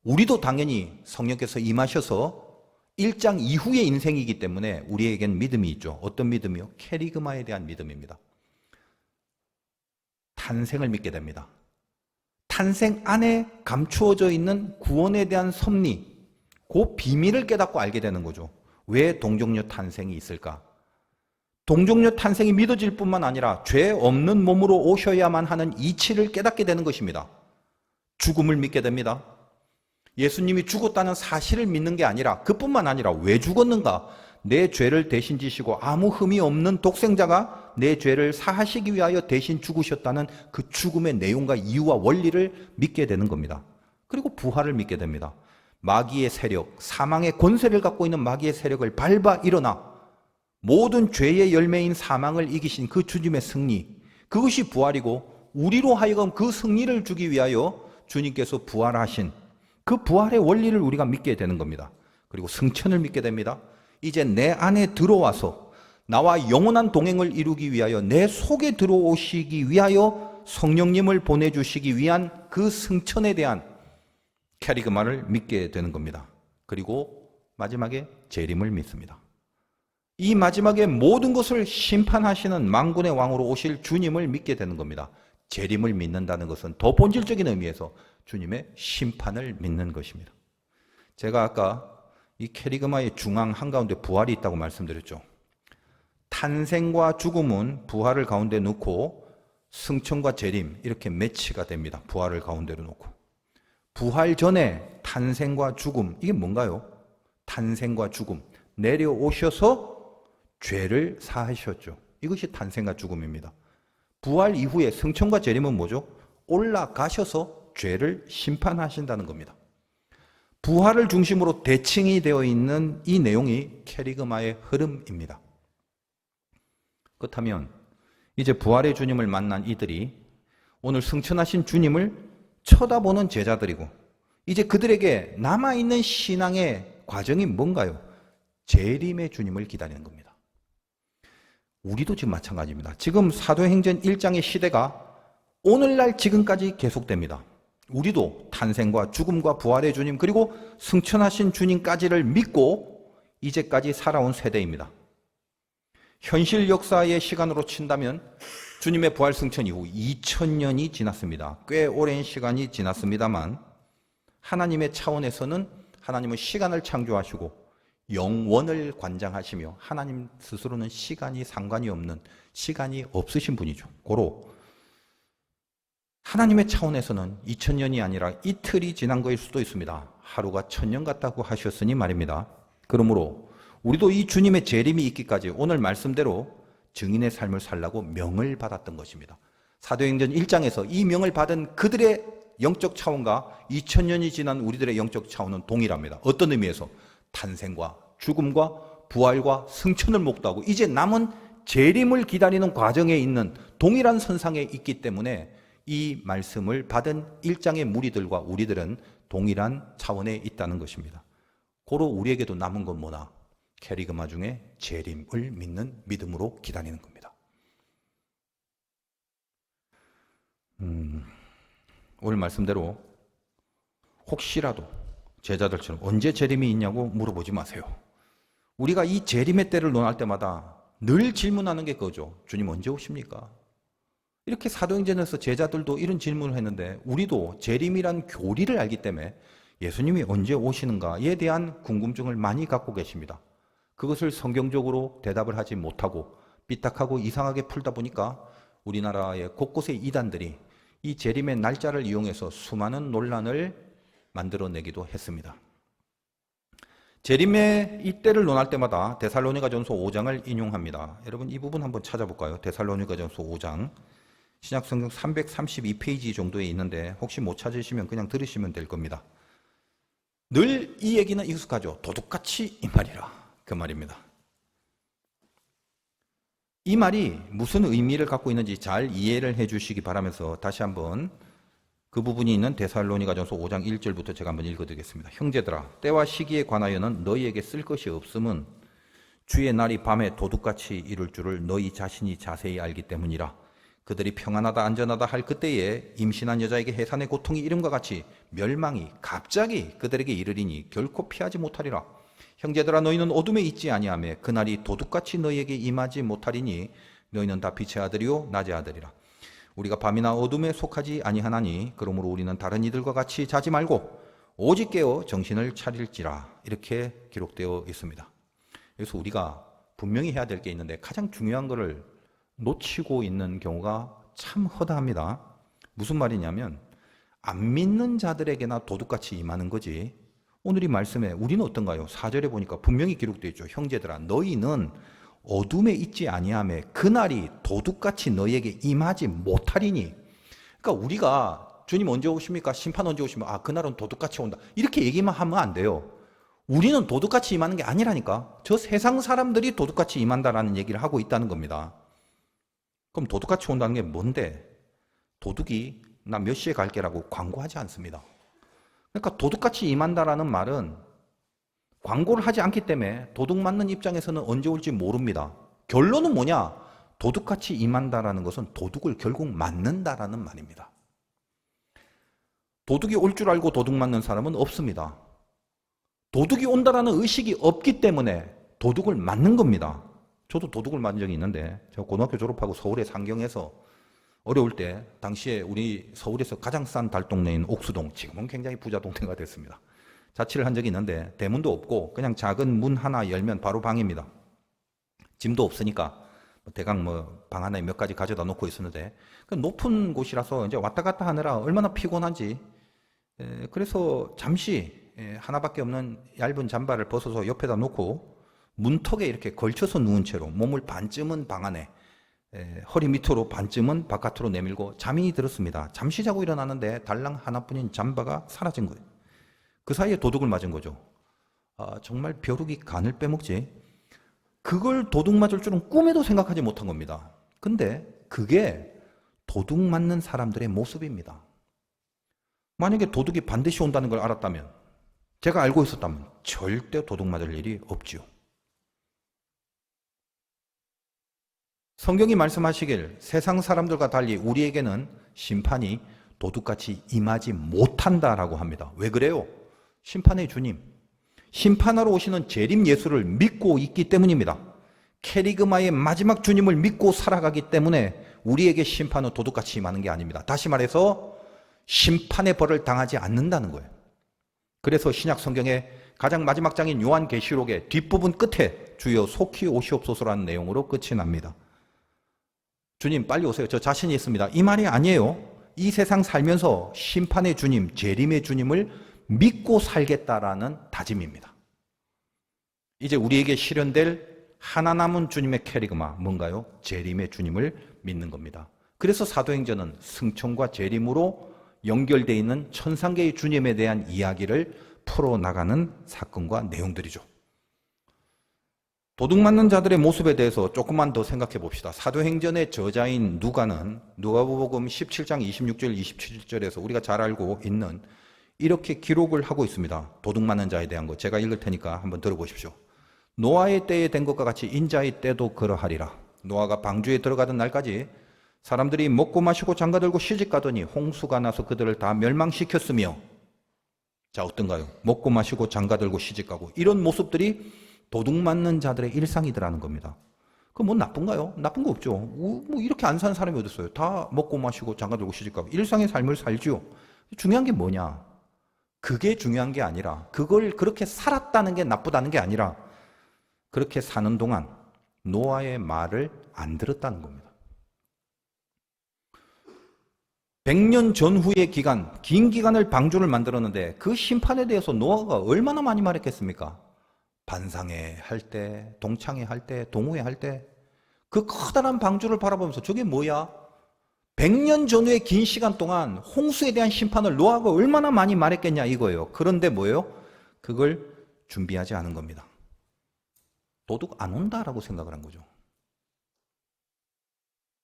우리도 당연히 성령께서 임하셔서 1장 이후의 인생이기 때문에 우리에겐 믿음이 있죠. 어떤 믿음이요? 캐리그마에 대한 믿음입니다. 탄생을 믿게 됩니다. 탄생 안에 감추어져 있는 구원에 대한 섭리, 그 비밀을 깨닫고 알게 되는 거죠. 왜 동정녀 탄생이 있을까? 동정녀 탄생이 믿어질 뿐만 아니라 죄 없는 몸으로 오셔야만 하는 이치를 깨닫게 되는 것입니다. 죽음을 믿게 됩니다. 예수님이 죽었다는 사실을 믿는 게 아니라 그뿐만 아니라 왜 죽었는가? 내 죄를 대신 지시고 아무 흠이 없는 독생자가 내 죄를 사하시기 위하여 대신 죽으셨다는 그 죽음의 내용과 이유와 원리를 믿게 되는 겁니다. 그리고 부활을 믿게 됩니다. 마귀의 세력, 사망의 권세를 갖고 있는 마귀의 세력을 밟아 일어나 모든 죄의 열매인 사망을 이기신 그 주님의 승리, 그것이 부활이고 우리로 하여금 그 승리를 주기 위하여 주님께서 부활하신 그 부활의 원리를 우리가 믿게 되는 겁니다. 그리고 승천을 믿게 됩니다. 이제 내 안에 들어와서 나와 영원한 동행을 이루기 위하여 내 속에 들어오시기 위하여 성령님을 보내주시기 위한 그 승천에 대한 캐리그마를 믿게 되는 겁니다. 그리고 마지막에 재림을 믿습니다. 이 마지막에 모든 것을 심판하시는 만군의 왕으로 오실 주님을 믿게 되는 겁니다. 재림을 믿는다는 것은 더 본질적인 의미에서 주님의 심판을 믿는 것입니다. 제가 아까 이 캐리그마의 중앙 한가운데 부활이 있다고 말씀드렸죠. 탄생과 죽음은 부활을 가운데 놓고 승천과 재림 이렇게 매치가 됩니다. 부활을 가운데로 놓고. 부활 전에 탄생과 죽음, 이게 뭔가요? 탄생과 죽음, 내려오셔서 죄를 사하셨죠. 이것이 탄생과 죽음입니다. 부활 이후에 승천과 재림은 뭐죠? 올라가셔서 죄를 심판하신다는 겁니다. 부활을 중심으로 대칭이 되어 있는 이 내용이 캐리그마의 흐름입니다. 그렇다면 이제 부활의 주님을 만난 이들이 오늘 승천하신 주님을 쳐다보는 제자들이고 이제 그들에게 남아있는 신앙의 과정이 뭔가요? 재림의 주님을 기다리는 겁니다. 우리도 지금 마찬가지입니다. 지금 사도행전 1장의 시대가 오늘날 지금까지 계속됩니다. 우리도 탄생과 죽음과 부활의 주님 그리고 승천하신 주님까지를 믿고 이제까지 살아온 세대입니다. 현실 역사의 시간으로 친다면 주님의 부활 승천 이후 2000년이 지났습니다. 꽤 오랜 시간이 지났습니다만 하나님의 차원에서는 하나님은 시간을 창조하시고 영원을 관장하시며 하나님 스스로는 시간이 상관이 없는 시간이 없으신 분이죠. 고로 하나님의 차원에서는 2000년이 아니라 이틀이 지난 것일 수도 있습니다. 하루가 1000년 같다고 하셨으니 말입니다. 그러므로 우리도 이 주님의 재림이 있기까지 오늘 말씀대로 증인의 삶을 살라고 명을 받았던 것입니다. 사도행전 1장에서 이 명을 받은 그들의 영적 차원과 2000년이 지난 우리들의 영적 차원은 동일합니다. 어떤 의미에서? 탄생과 죽음과 부활과 승천을 목도하고 이제 남은 재림을 기다리는 과정에 있는 동일한 선상에 있기 때문에 이 말씀을 받은 1장의 무리들과 우리들은 동일한 차원에 있다는 것입니다. 고로 우리에게도 남은 건 뭐나? 캐리그마 중에 재림을 믿는 믿음으로 기다리는 겁니다. 오늘 말씀대로 혹시라도 제자들처럼 언제 재림이 있냐고 물어보지 마세요. 우리가 이 재림의 때를 논할 때마다 늘 질문하는 게 그거죠. 주님 언제 오십니까? 이렇게 사도행전에서 제자들도 이런 질문을 했는데 우리도 재림이란 교리를 알기 때문에 예수님이 언제 오시는가에 대한 궁금증을 많이 갖고 계십니다. 그것을 성경적으로 대답을 하지 못하고 삐딱하고 이상하게 풀다 보니까 우리나라의 곳곳의 이단들이 이 재림의 날짜를 이용해서 수많은 논란을 만들어내기도 했습니다. 재림의 이때를 논할 때마다 데살로니가전서 5장을 인용합니다. 여러분 이 부분 한번 찾아볼까요? 데살로니가전서 5장 신약성경 332페이지 정도에 있는데 혹시 못 찾으시면 그냥 들으시면 될 겁니다. 늘 이 얘기는 익숙하죠. 도둑같이 이 말이라. 그 말입니다. 이 말이 무슨 의미를 갖고 있는지 잘 이해를 해 주시기 바라면서 다시 한번 그 부분이 있는 데살로니가전서 5장 1절부터 제가 한번 읽어드리겠습니다. 형제들아, 때와 시기에 관하여는 너희에게 쓸 것이 없음은 주의 날이 밤에 도둑같이 이룰 줄을 너희 자신이 자세히 알기 때문이라. 그들이 평안하다 안전하다 할 그때에 임신한 여자에게 해산의 고통이 이름과 같이 멸망이 갑자기 그들에게 이르리니 결코 피하지 못하리라. 형제들아, 너희는 어둠에 있지 아니하며 그날이 도둑같이 너희에게 임하지 못하리니 너희는 다 빛의 아들이요 낮의 아들이라. 우리가 밤이나 어둠에 속하지 아니하나니 그러므로 우리는 다른 이들과 같이 자지 말고 오직 깨어 정신을 차릴지라. 이렇게 기록되어 있습니다. 그래서 우리가 분명히 해야 될 게 있는데 가장 중요한 것을 놓치고 있는 경우가 참 허다합니다. 무슨 말이냐면 안 믿는 자들에게나 도둑같이 임하는 거지. 오늘 이 말씀에 우리는 어떤가요? 4절에 보니까 분명히 기록되어 있죠. 형제들아, 너희는 어둠에 있지 아니하며 그날이 도둑같이 너희에게 임하지 못하리니. 그러니까 우리가 주님 언제 오십니까? 심판 언제 오십니까? 아, 그날은 도둑같이 온다. 이렇게 얘기만 하면 안 돼요. 우리는 도둑같이 임하는 게 아니라니까. 저 세상 사람들이 도둑같이 임한다라는 얘기를 하고 있다는 겁니다. 그럼 도둑같이 온다는 게 뭔데? 도둑이 나 몇 시에 갈게라고 광고하지 않습니다. 그러니까 도둑같이 임한다라는 말은 광고를 하지 않기 때문에 도둑 맞는 입장에서는 언제 올지 모릅니다. 결론은 뭐냐? 도둑같이 임한다라는 것은 도둑을 결국 맞는다라는 말입니다. 도둑이 올 줄 알고 도둑 맞는 사람은 없습니다. 도둑이 온다라는 의식이 없기 때문에 도둑을 맞는 겁니다. 저도 도둑을 맞은 적이 있는데 제가 고등학교 졸업하고 서울의 상경에서 어려울 때 당시에 우리 서울에서 가장 싼 달동네인 옥수동, 지금은 굉장히 부자 동네가 됐습니다. 자취를 한 적이 있는데 대문도 없고 그냥 작은 문 하나 열면 바로 방입니다. 짐도 없으니까 대강 방 하나에 몇 가지 가져다 놓고 있었는데 높은 곳이라서 이제 왔다 갔다 하느라 얼마나 피곤한지 그래서 잠시 하나밖에 없는 얇은 잠바를 벗어서 옆에다 놓고 문턱에 이렇게 걸쳐서 누운 채로 몸을 반쯤은 방 안에 허리 밑으로 반쯤은 바깥으로 내밀고 잠이 들었습니다. 잠시 자고 일어나는데 달랑 하나뿐인 잠바가 사라진 거예요. 그 사이에 도둑을 맞은 거죠. 정말 벼룩이 간을 빼먹지. 그걸 도둑 맞을 줄은 꿈에도 생각하지 못한 겁니다. 근데 그게 도둑 맞는 사람들의 모습입니다. 만약에 도둑이 반드시 온다는 걸 알았다면, 제가 알고 있었다면 절대 도둑 맞을 일이 없지요. 성경이 말씀하시길 세상 사람들과 달리 우리에게는 심판이 도둑같이 임하지 못한다라고 합니다. 왜 그래요? 심판의 주님, 심판하러 오시는 재림 예수를 믿고 있기 때문입니다. 캐리그마의 마지막 주님을 믿고 살아가기 때문에 우리에게 심판은 도둑같이 임하는 게 아닙니다. 다시 말해서 심판의 벌을 당하지 않는다는 거예요. 그래서 신약 성경의 가장 마지막 장인 요한계시록의 뒷부분 끝에 주여 속히 오시옵소서라는 내용으로 끝이 납니다. 주님 빨리 오세요. 저 자신이 있습니다. 이 말이 아니에요. 이 세상 살면서 심판의 주님, 재림의 주님을 믿고 살겠다라는 다짐입니다. 이제 우리에게 실현될 하나 남은 주님의 캐리그마 뭔가요? 재림의 주님을 믿는 겁니다. 그래서 사도행전은 승천과 재림으로 연결되어 있는 천상계의 주님에 대한 이야기를 풀어나가는 사건과 내용들이죠. 도둑 맞는 자들의 모습에 대해서 조금만 더 생각해 봅시다. 사도행전의 저자인 누가는 누가복음 17장 26절 27절에서 우리가 잘 알고 있는 이렇게 기록을 하고 있습니다. 도둑 맞는 자에 대한 거 제가 읽을 테니까 한번 들어보십시오. 노아의 때에 된 것과 같이 인자의 때도 그러하리라. 노아가 방주에 들어가던 날까지 사람들이 먹고 마시고 장가들고 시집가더니 홍수가 나서 그들을 다 멸망시켰으며, 자 어떤가요? 먹고 마시고 장가들고 시집가고 이런 모습들이 도둑 맞는 자들의 일상이더라는 겁니다. 그럼 뭐 나쁜가요? 나쁜 거 없죠. 뭐 이렇게 안 사는 사람이 어디 있어요? 다 먹고 마시고 장가들고 시집가고 일상의 삶을 살죠. 중요한 게 뭐냐? 그게 중요한 게 아니라, 그걸 그렇게 살았다는 게 나쁘다는 게 아니라 그렇게 사는 동안 노아의 말을 안 들었다는 겁니다. 100년 전후의 기간, 긴 기간을 방주를 만들었는데 그 심판에 대해서 노아가 얼마나 많이 말했겠습니까? 반상회 할 때, 동창회 할 때, 동호회 할 때 그 커다란 방주를 바라보면서 저게 뭐야? 100년 전후의 긴 시간 동안 홍수에 대한 심판을 노아가 얼마나 많이 말했겠냐 이거예요. 그런데 뭐예요? 그걸 준비하지 않은 겁니다. 도둑 안 온다라고 생각을 한 거죠.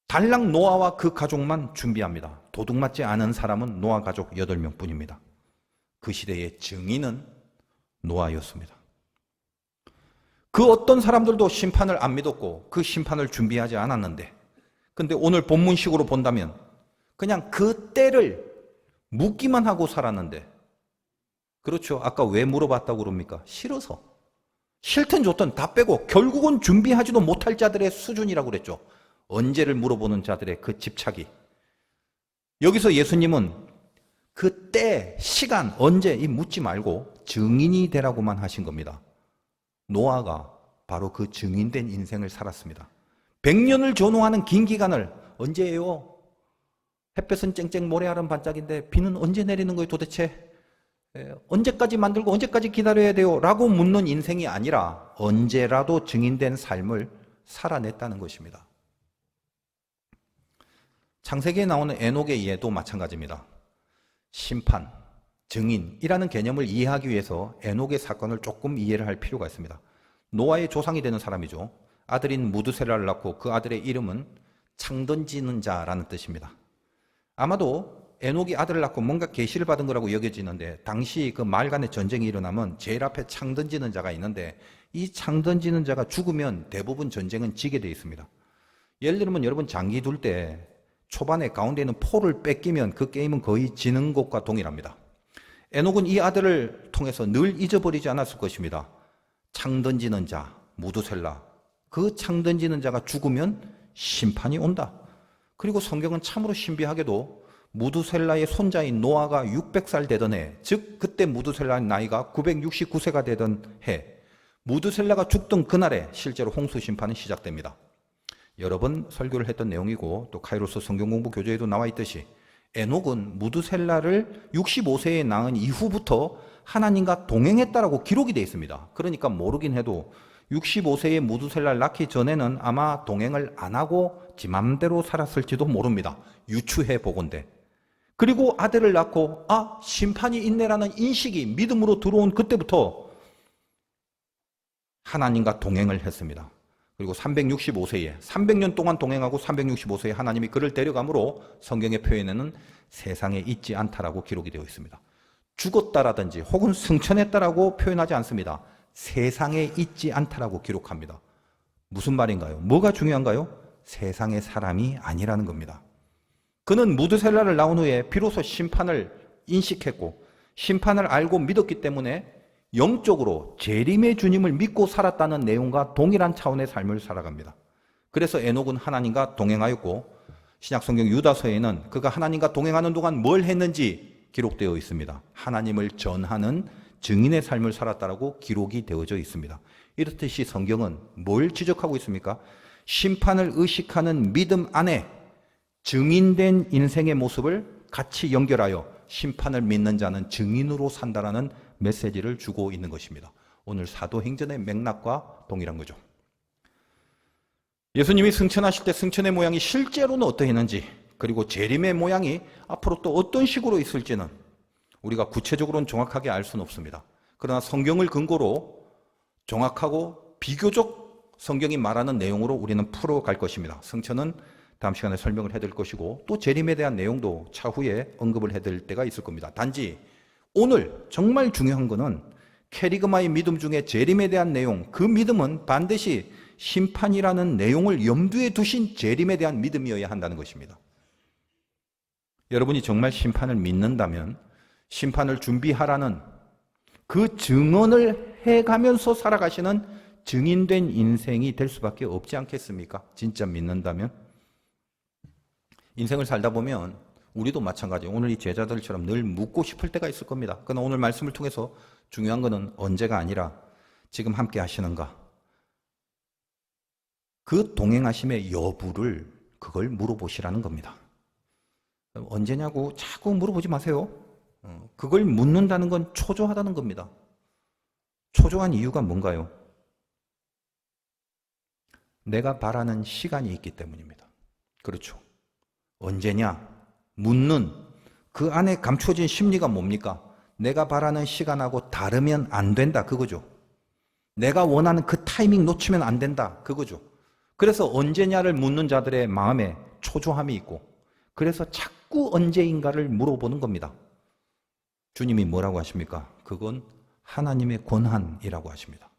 달랑 노아와 그 가족만 준비합니다. 도둑 맞지 않은 사람은 노아 가족 8명 뿐입니다. 그 시대의 증인은 노아였습니다. 그 어떤 사람들도 심판을 안 믿었고 그 심판을 준비하지 않았는데, 근데 오늘 본문식으로 본다면 그냥 그 때를 묻기만 하고 살았는데, 그렇죠. 아까 왜 물어봤다고 그럽니까? 싫어서. 싫든 좋든 다 빼고 결국은 준비하지도 못할 자들의 수준이라고 그랬죠. 언제를 물어보는 자들의 그 집착이. 여기서 예수님은 그 때, 시간, 언제 이 묻지 말고 증인이 되라고만 하신 겁니다. 노아가 바로 그 증인된 인생을 살았습니다. 100년을 전후하는 긴 기간을 언제예요? 햇볕은 쨍쨍 모래알은 반짝인데 비는 언제 내리는 거예요 도대체? 언제까지 만들고 언제까지 기다려야 돼요? 라고 묻는 인생이 아니라 언제라도 증인된 삶을 살아냈다는 것입니다. 창세기에 나오는 에녹의 예도 마찬가지입니다. 심판, 증인이라는 개념을 이해하기 위해서 에녹의 사건을 조금 이해를 할 필요가 있습니다. 노아의 조상이 되는 사람이죠. 아들인 무드셀라를 낳고 그 아들의 이름은 창 던지는 자라는 뜻입니다. 아마도 에녹이 아들을 낳고 뭔가 계시를 받은 거라고 여겨지는데, 당시 그 말 간의 전쟁이 일어나면 제일 앞에 창 던지는 자가 있는데, 이 창 던지는 자가 죽으면 대부분 전쟁은 지게 되어 있습니다. 예를 들면 여러분 장기 둘 때 초반에 가운데 있는 포를 뺏기면 그 게임은 거의 지는 것과 동일합니다. 에녹은 이 아들을 통해서 늘 잊어버리지 않았을 것입니다. 창 던지는 자, 무드셀라. 그 창 던지는 자가 죽으면 심판이 온다. 그리고 성경은 참으로 신비하게도 무드셀라의 손자인 노아가 600살 되던 해, 즉 그때 무드셀라의 나이가 969세가 되던 해, 무드셀라가 죽던 그날에 실제로 홍수 심판은 시작됩니다. 여러 번 설교를 했던 내용이고 또 카이로스 성경공부 교재에도 나와 있듯이 에녹은 무드셀라를 65세에 낳은 이후부터 하나님과 동행했다라고 기록이 되어 있습니다. 그러니까 모르긴 해도 65세의 무드셀라를 낳기 전에는 아마 동행을 안 하고 지 맘대로 살았을지도 모릅니다. 유추해 보건대. 그리고 아들을 낳고 심판이 있네라는 인식이 믿음으로 들어온 그때부터 하나님과 동행을 했습니다. 그리고 365세에 300년 동안 동행하고 365세에 하나님이 그를 데려감으로 성경의 표현에는 세상에 있지 않다라고 기록이 되어 있습니다. 죽었다라든지 혹은 승천했다라고 표현하지 않습니다. 세상에 있지 않다라고 기록합니다. 무슨 말인가요? 뭐가 중요한가요? 세상의 사람이 아니라는 겁니다. 그는 무드셀라를 낳은 후에 비로소 심판을 인식했고 심판을 알고 믿었기 때문에 영적으로 재림의 주님을 믿고 살았다는 내용과 동일한 차원의 삶을 살아갑니다. 그래서 에녹은 하나님과 동행하였고 신약성경 유다서에는 그가 하나님과 동행하는 동안 뭘 했는지 기록되어 있습니다. 하나님을 전하는 증인의 삶을 살았다라고 기록이 되어져 있습니다. 이렇듯이 성경은 뭘 지적하고 있습니까? 심판을 의식하는 믿음 안에 증인된 인생의 모습을 같이 연결하여 심판을 믿는 자는 증인으로 산다라는 메시지를 주고 있는 것입니다. 오늘 사도행전의 맥락과 동일한 거죠. 예수님이 승천하실 때 승천의 모양이 실제로는 어떠했는지, 그리고 재림의 모양이 앞으로 또 어떤 식으로 있을지는 우리가 구체적으로는 정확하게 알 수는 없습니다. 그러나 성경을 근거로 정확하고 비교적 성경이 말하는 내용으로 우리는 풀어갈 것입니다. 승천은 다음 시간에 설명을 해드릴 것이고 또 재림에 대한 내용도 차후에 언급을 해드릴 때가 있을 겁니다. 단지 오늘 정말 중요한 것은 캐리그마의 믿음 중에 재림에 대한 내용, 그 믿음은 반드시 심판이라는 내용을 염두에 두신 재림에 대한 믿음이어야 한다는 것입니다. 여러분이 정말 심판을 믿는다면 심판을 준비하라는 그 증언을 해가면서 살아가시는 증인된 인생이 될 수밖에 없지 않겠습니까? 진짜 믿는다면. 인생을 살다 보면 우리도 마찬가지예요. 오늘 이 제자들처럼 늘 묻고 싶을 때가 있을 겁니다. 그러나 오늘 말씀을 통해서 중요한 것은 언제가 아니라 지금 함께 하시는가, 그 동행하심의 여부를 그걸 물어보시라는 겁니다. 언제냐고 자꾸 물어보지 마세요. 그걸 묻는다는 건 초조하다는 겁니다. 초조한 이유가 뭔가요? 내가 바라는 시간이 있기 때문입니다. 그렇죠. 언제냐? 묻는 그 안에 감춰진 심리가 뭡니까? 내가 바라는 시간하고 다르면 안 된다, 그거죠. 내가 원하는 그 타이밍 놓치면 안 된다, 그거죠. 그래서 언제냐를 묻는 자들의 마음에 초조함이 있고, 그래서 자꾸 언제인가를 물어보는 겁니다. 주님이 뭐라고 하십니까? 그건 하나님의 권한이라고 하십니다.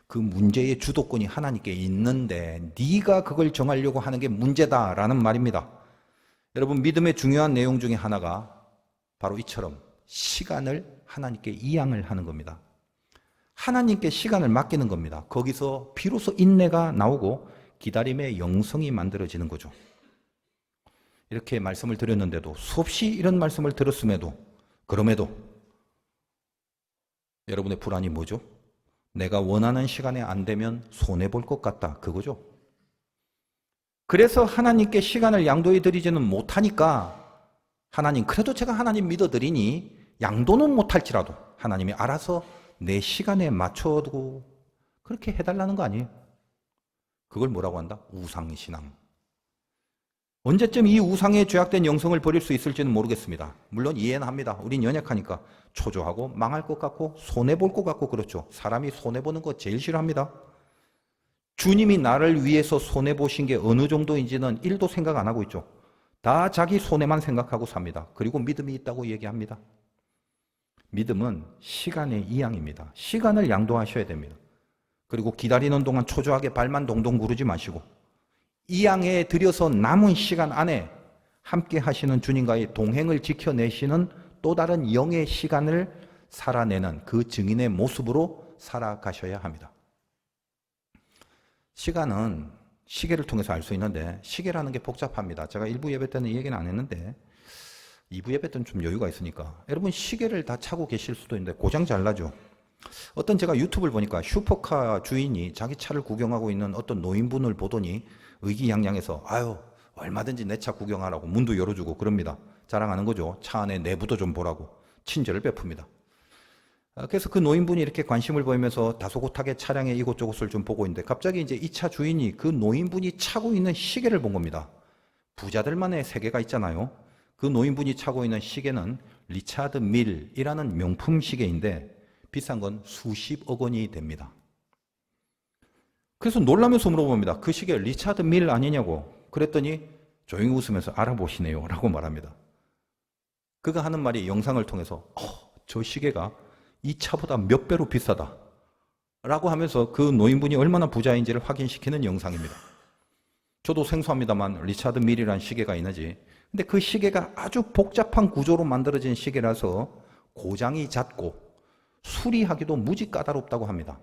그 문제의 주도권이 하나님께 있는데 네가 그걸 정하려고 하는 게 문제다라는 말입니다. 여러분, 믿음의 중요한 내용 중에 하나가 바로 이처럼 시간을 하나님께 이양을 하는 겁니다. 하나님께 시간을 맡기는 겁니다. 거기서 비로소 인내가 나오고 기다림의 영성이 만들어지는 거죠. 이렇게 말씀을 드렸는데도, 수없이 이런 말씀을 들었음에도, 그럼에도 여러분의 불안이 뭐죠? 내가 원하는 시간에 안 되면 손해볼 것 같다, 그거죠. 그래서 하나님께 시간을 양도해 드리지는 못하니까 하나님, 그래도 제가 하나님 믿어드리니 양도는 못할지라도 하나님이 알아서 내 시간에 맞춰두고 그렇게 해달라는 거 아니에요? 그걸 뭐라고 한다? 우상신앙. 언제쯤 이 우상에 죄악된 영성을 버릴 수 있을지는 모르겠습니다. 물론 이해는 합니다. 우린 연약하니까 초조하고 망할 것 같고 손해볼 것 같고 그렇죠. 사람이 손해보는 거 제일 싫어합니다. 주님이 나를 위해서 손해보신 게 어느 정도인지는 1도 생각 안 하고 있죠. 다 자기 손해만 생각하고 삽니다. 그리고 믿음이 있다고 얘기합니다. 믿음은 시간의 이양입니다. 시간을 양도하셔야 됩니다. 그리고 기다리는 동안 초조하게 발만 동동 구르지 마시고 이양에 들여서 남은 시간 안에 함께 하시는 주님과의 동행을 지켜내시는 또 다른 영의 시간을 살아내는 그 증인의 모습으로 살아가셔야 합니다. 시간은 시계를 통해서 알 수 있는데 시계라는 게 복잡합니다. 제가 1부 예배 때는 이 얘기는 안 했는데 2부 예배 때는 좀 여유가 있으니까 여러분 시계를 다 차고 계실 수도 있는데 고장 잘 나죠. 어떤 제가 유튜브를 보니까 슈퍼카 주인이 자기 차를 구경하고 있는 어떤 노인분을 보더니 의기양양해서 아유 얼마든지 내 차 구경하라고 문도 열어주고 그럽니다. 자랑하는 거죠. 차 안에 내부도 좀 보라고 친절을 베풉니다. 그래서 그 노인분이 이렇게 관심을 보이면서 다소곳하게 차량의 이곳저곳을 좀 보고 있는데 갑자기 이제 이 차 주인이 그 노인분이 차고 있는 시계를 본 겁니다. 부자들만의 세계가 있잖아요. 그 노인분이 차고 있는 시계는 리차드 밀이라는 명품 시계인데 비싼 건 수십억 원이 됩니다. 그래서 놀라면서 물어봅니다. 그 시계 리차드 밀 아니냐고. 그랬더니 조용히 웃으면서 알아보시네요 라고 말합니다. 그가 하는 말이 영상을 통해서 저 시계가 이 차보다 몇 배로 비싸다 라고 하면서 그 노인분이 얼마나 부자인지를 확인시키는 영상입니다. 저도 생소합니다만 리차드 밀이라는 시계가 있는지. 근데 그 시계가 아주 복잡한 구조로 만들어진 시계라서 고장이 잦고 수리하기도 무지 까다롭다고 합니다.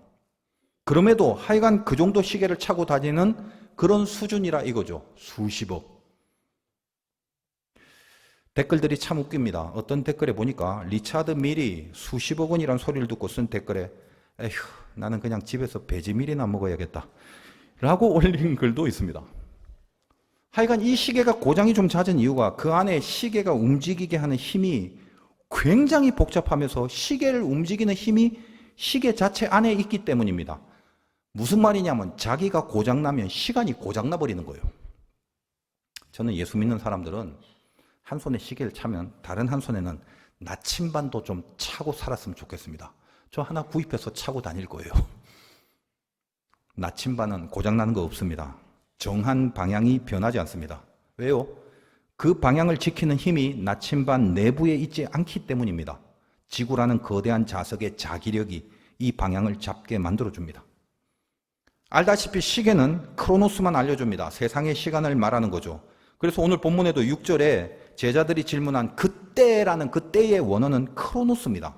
그럼에도 하여간 그 정도 시계를 차고 다니는 그런 수준이라 이거죠. 수십억. 댓글들이 참 웃깁니다. 어떤 댓글에 보니까 리차드 밀이 수십억 원이란 소리를 듣고 쓴 댓글에 에휴 나는 그냥 집에서 배지밀이나 먹어야겠다 라고 올린 글도 있습니다. 하여간 이 시계가 고장이 좀 잦은 이유가 그 안에 시계가 움직이게 하는 힘이 굉장히 복잡하면서 시계를 움직이는 힘이 시계 자체 안에 있기 때문입니다. 무슨 말이냐면 자기가 고장나면 시간이 고장나 버리는 거예요. 저는 예수 믿는 사람들은 한 손에 시계를 차면 다른 한 손에는 나침반도 좀 차고 살았으면 좋겠습니다. 저 하나 구입해서 차고 다닐 거예요. 나침반은 고장나는 거 없습니다. 정한 방향이 변하지 않습니다. 왜요? 그 방향을 지키는 힘이 나침반 내부에 있지 않기 때문입니다. 지구라는 거대한 자석의 자기력이 이 방향을 잡게 만들어줍니다. 알다시피 시계는 크로노스만 알려줍니다. 세상의 시간을 말하는 거죠. 그래서 오늘 본문에도 6절에 제자들이 질문한 그때라는 그때의 원어는 크로노스입니다.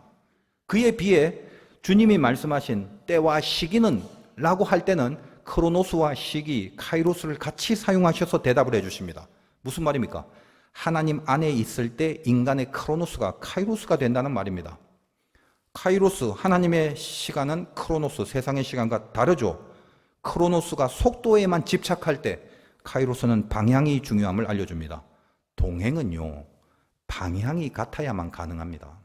그에 비해 주님이 말씀하신 때와 시기는 라고 할 때는 크로노스와 시기, 카이로스를 같이 사용하셔서 대답을 해주십니다. 무슨 말입니까? 하나님 안에 있을 때 인간의 크로노스가 카이로스가 된다는 말입니다. 카이로스, 하나님의 시간은 크로노스, 세상의 시간과 다르죠. 크로노스가 속도에만 집착할 때 카이로스는 방향이 중요함을 알려줍니다. 동행은요, 방향이 같아야만 가능합니다.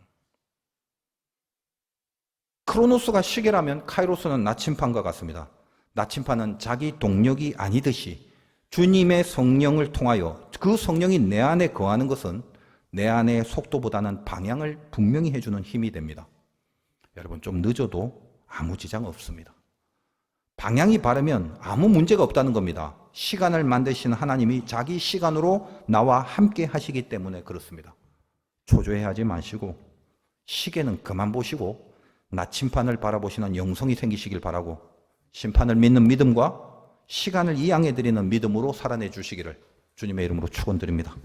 크로노스가 시계라면 카이로스는 나침판과 같습니다. 나침판은 자기 동력이 아니듯이 주님의 성령을 통하여 그 성령이 내 안에 거하는 것은 내 안의 속도보다는 방향을 분명히 해주는 힘이 됩니다. 여러분 좀 늦어도 아무 지장 없습니다. 방향이 바르면 아무 문제가 없다는 겁니다. 시간을 만드신 하나님이 자기 시간으로 나와 함께 하시기 때문에 그렇습니다. 초조해하지 마시고 시계는 그만 보시고 나침판을 바라보시는 영성이 생기시길 바라고 심판을 믿는 믿음과 시간을 이양해 드리는 믿음으로 살아내 주시기를 주님의 이름으로 축원드립니다.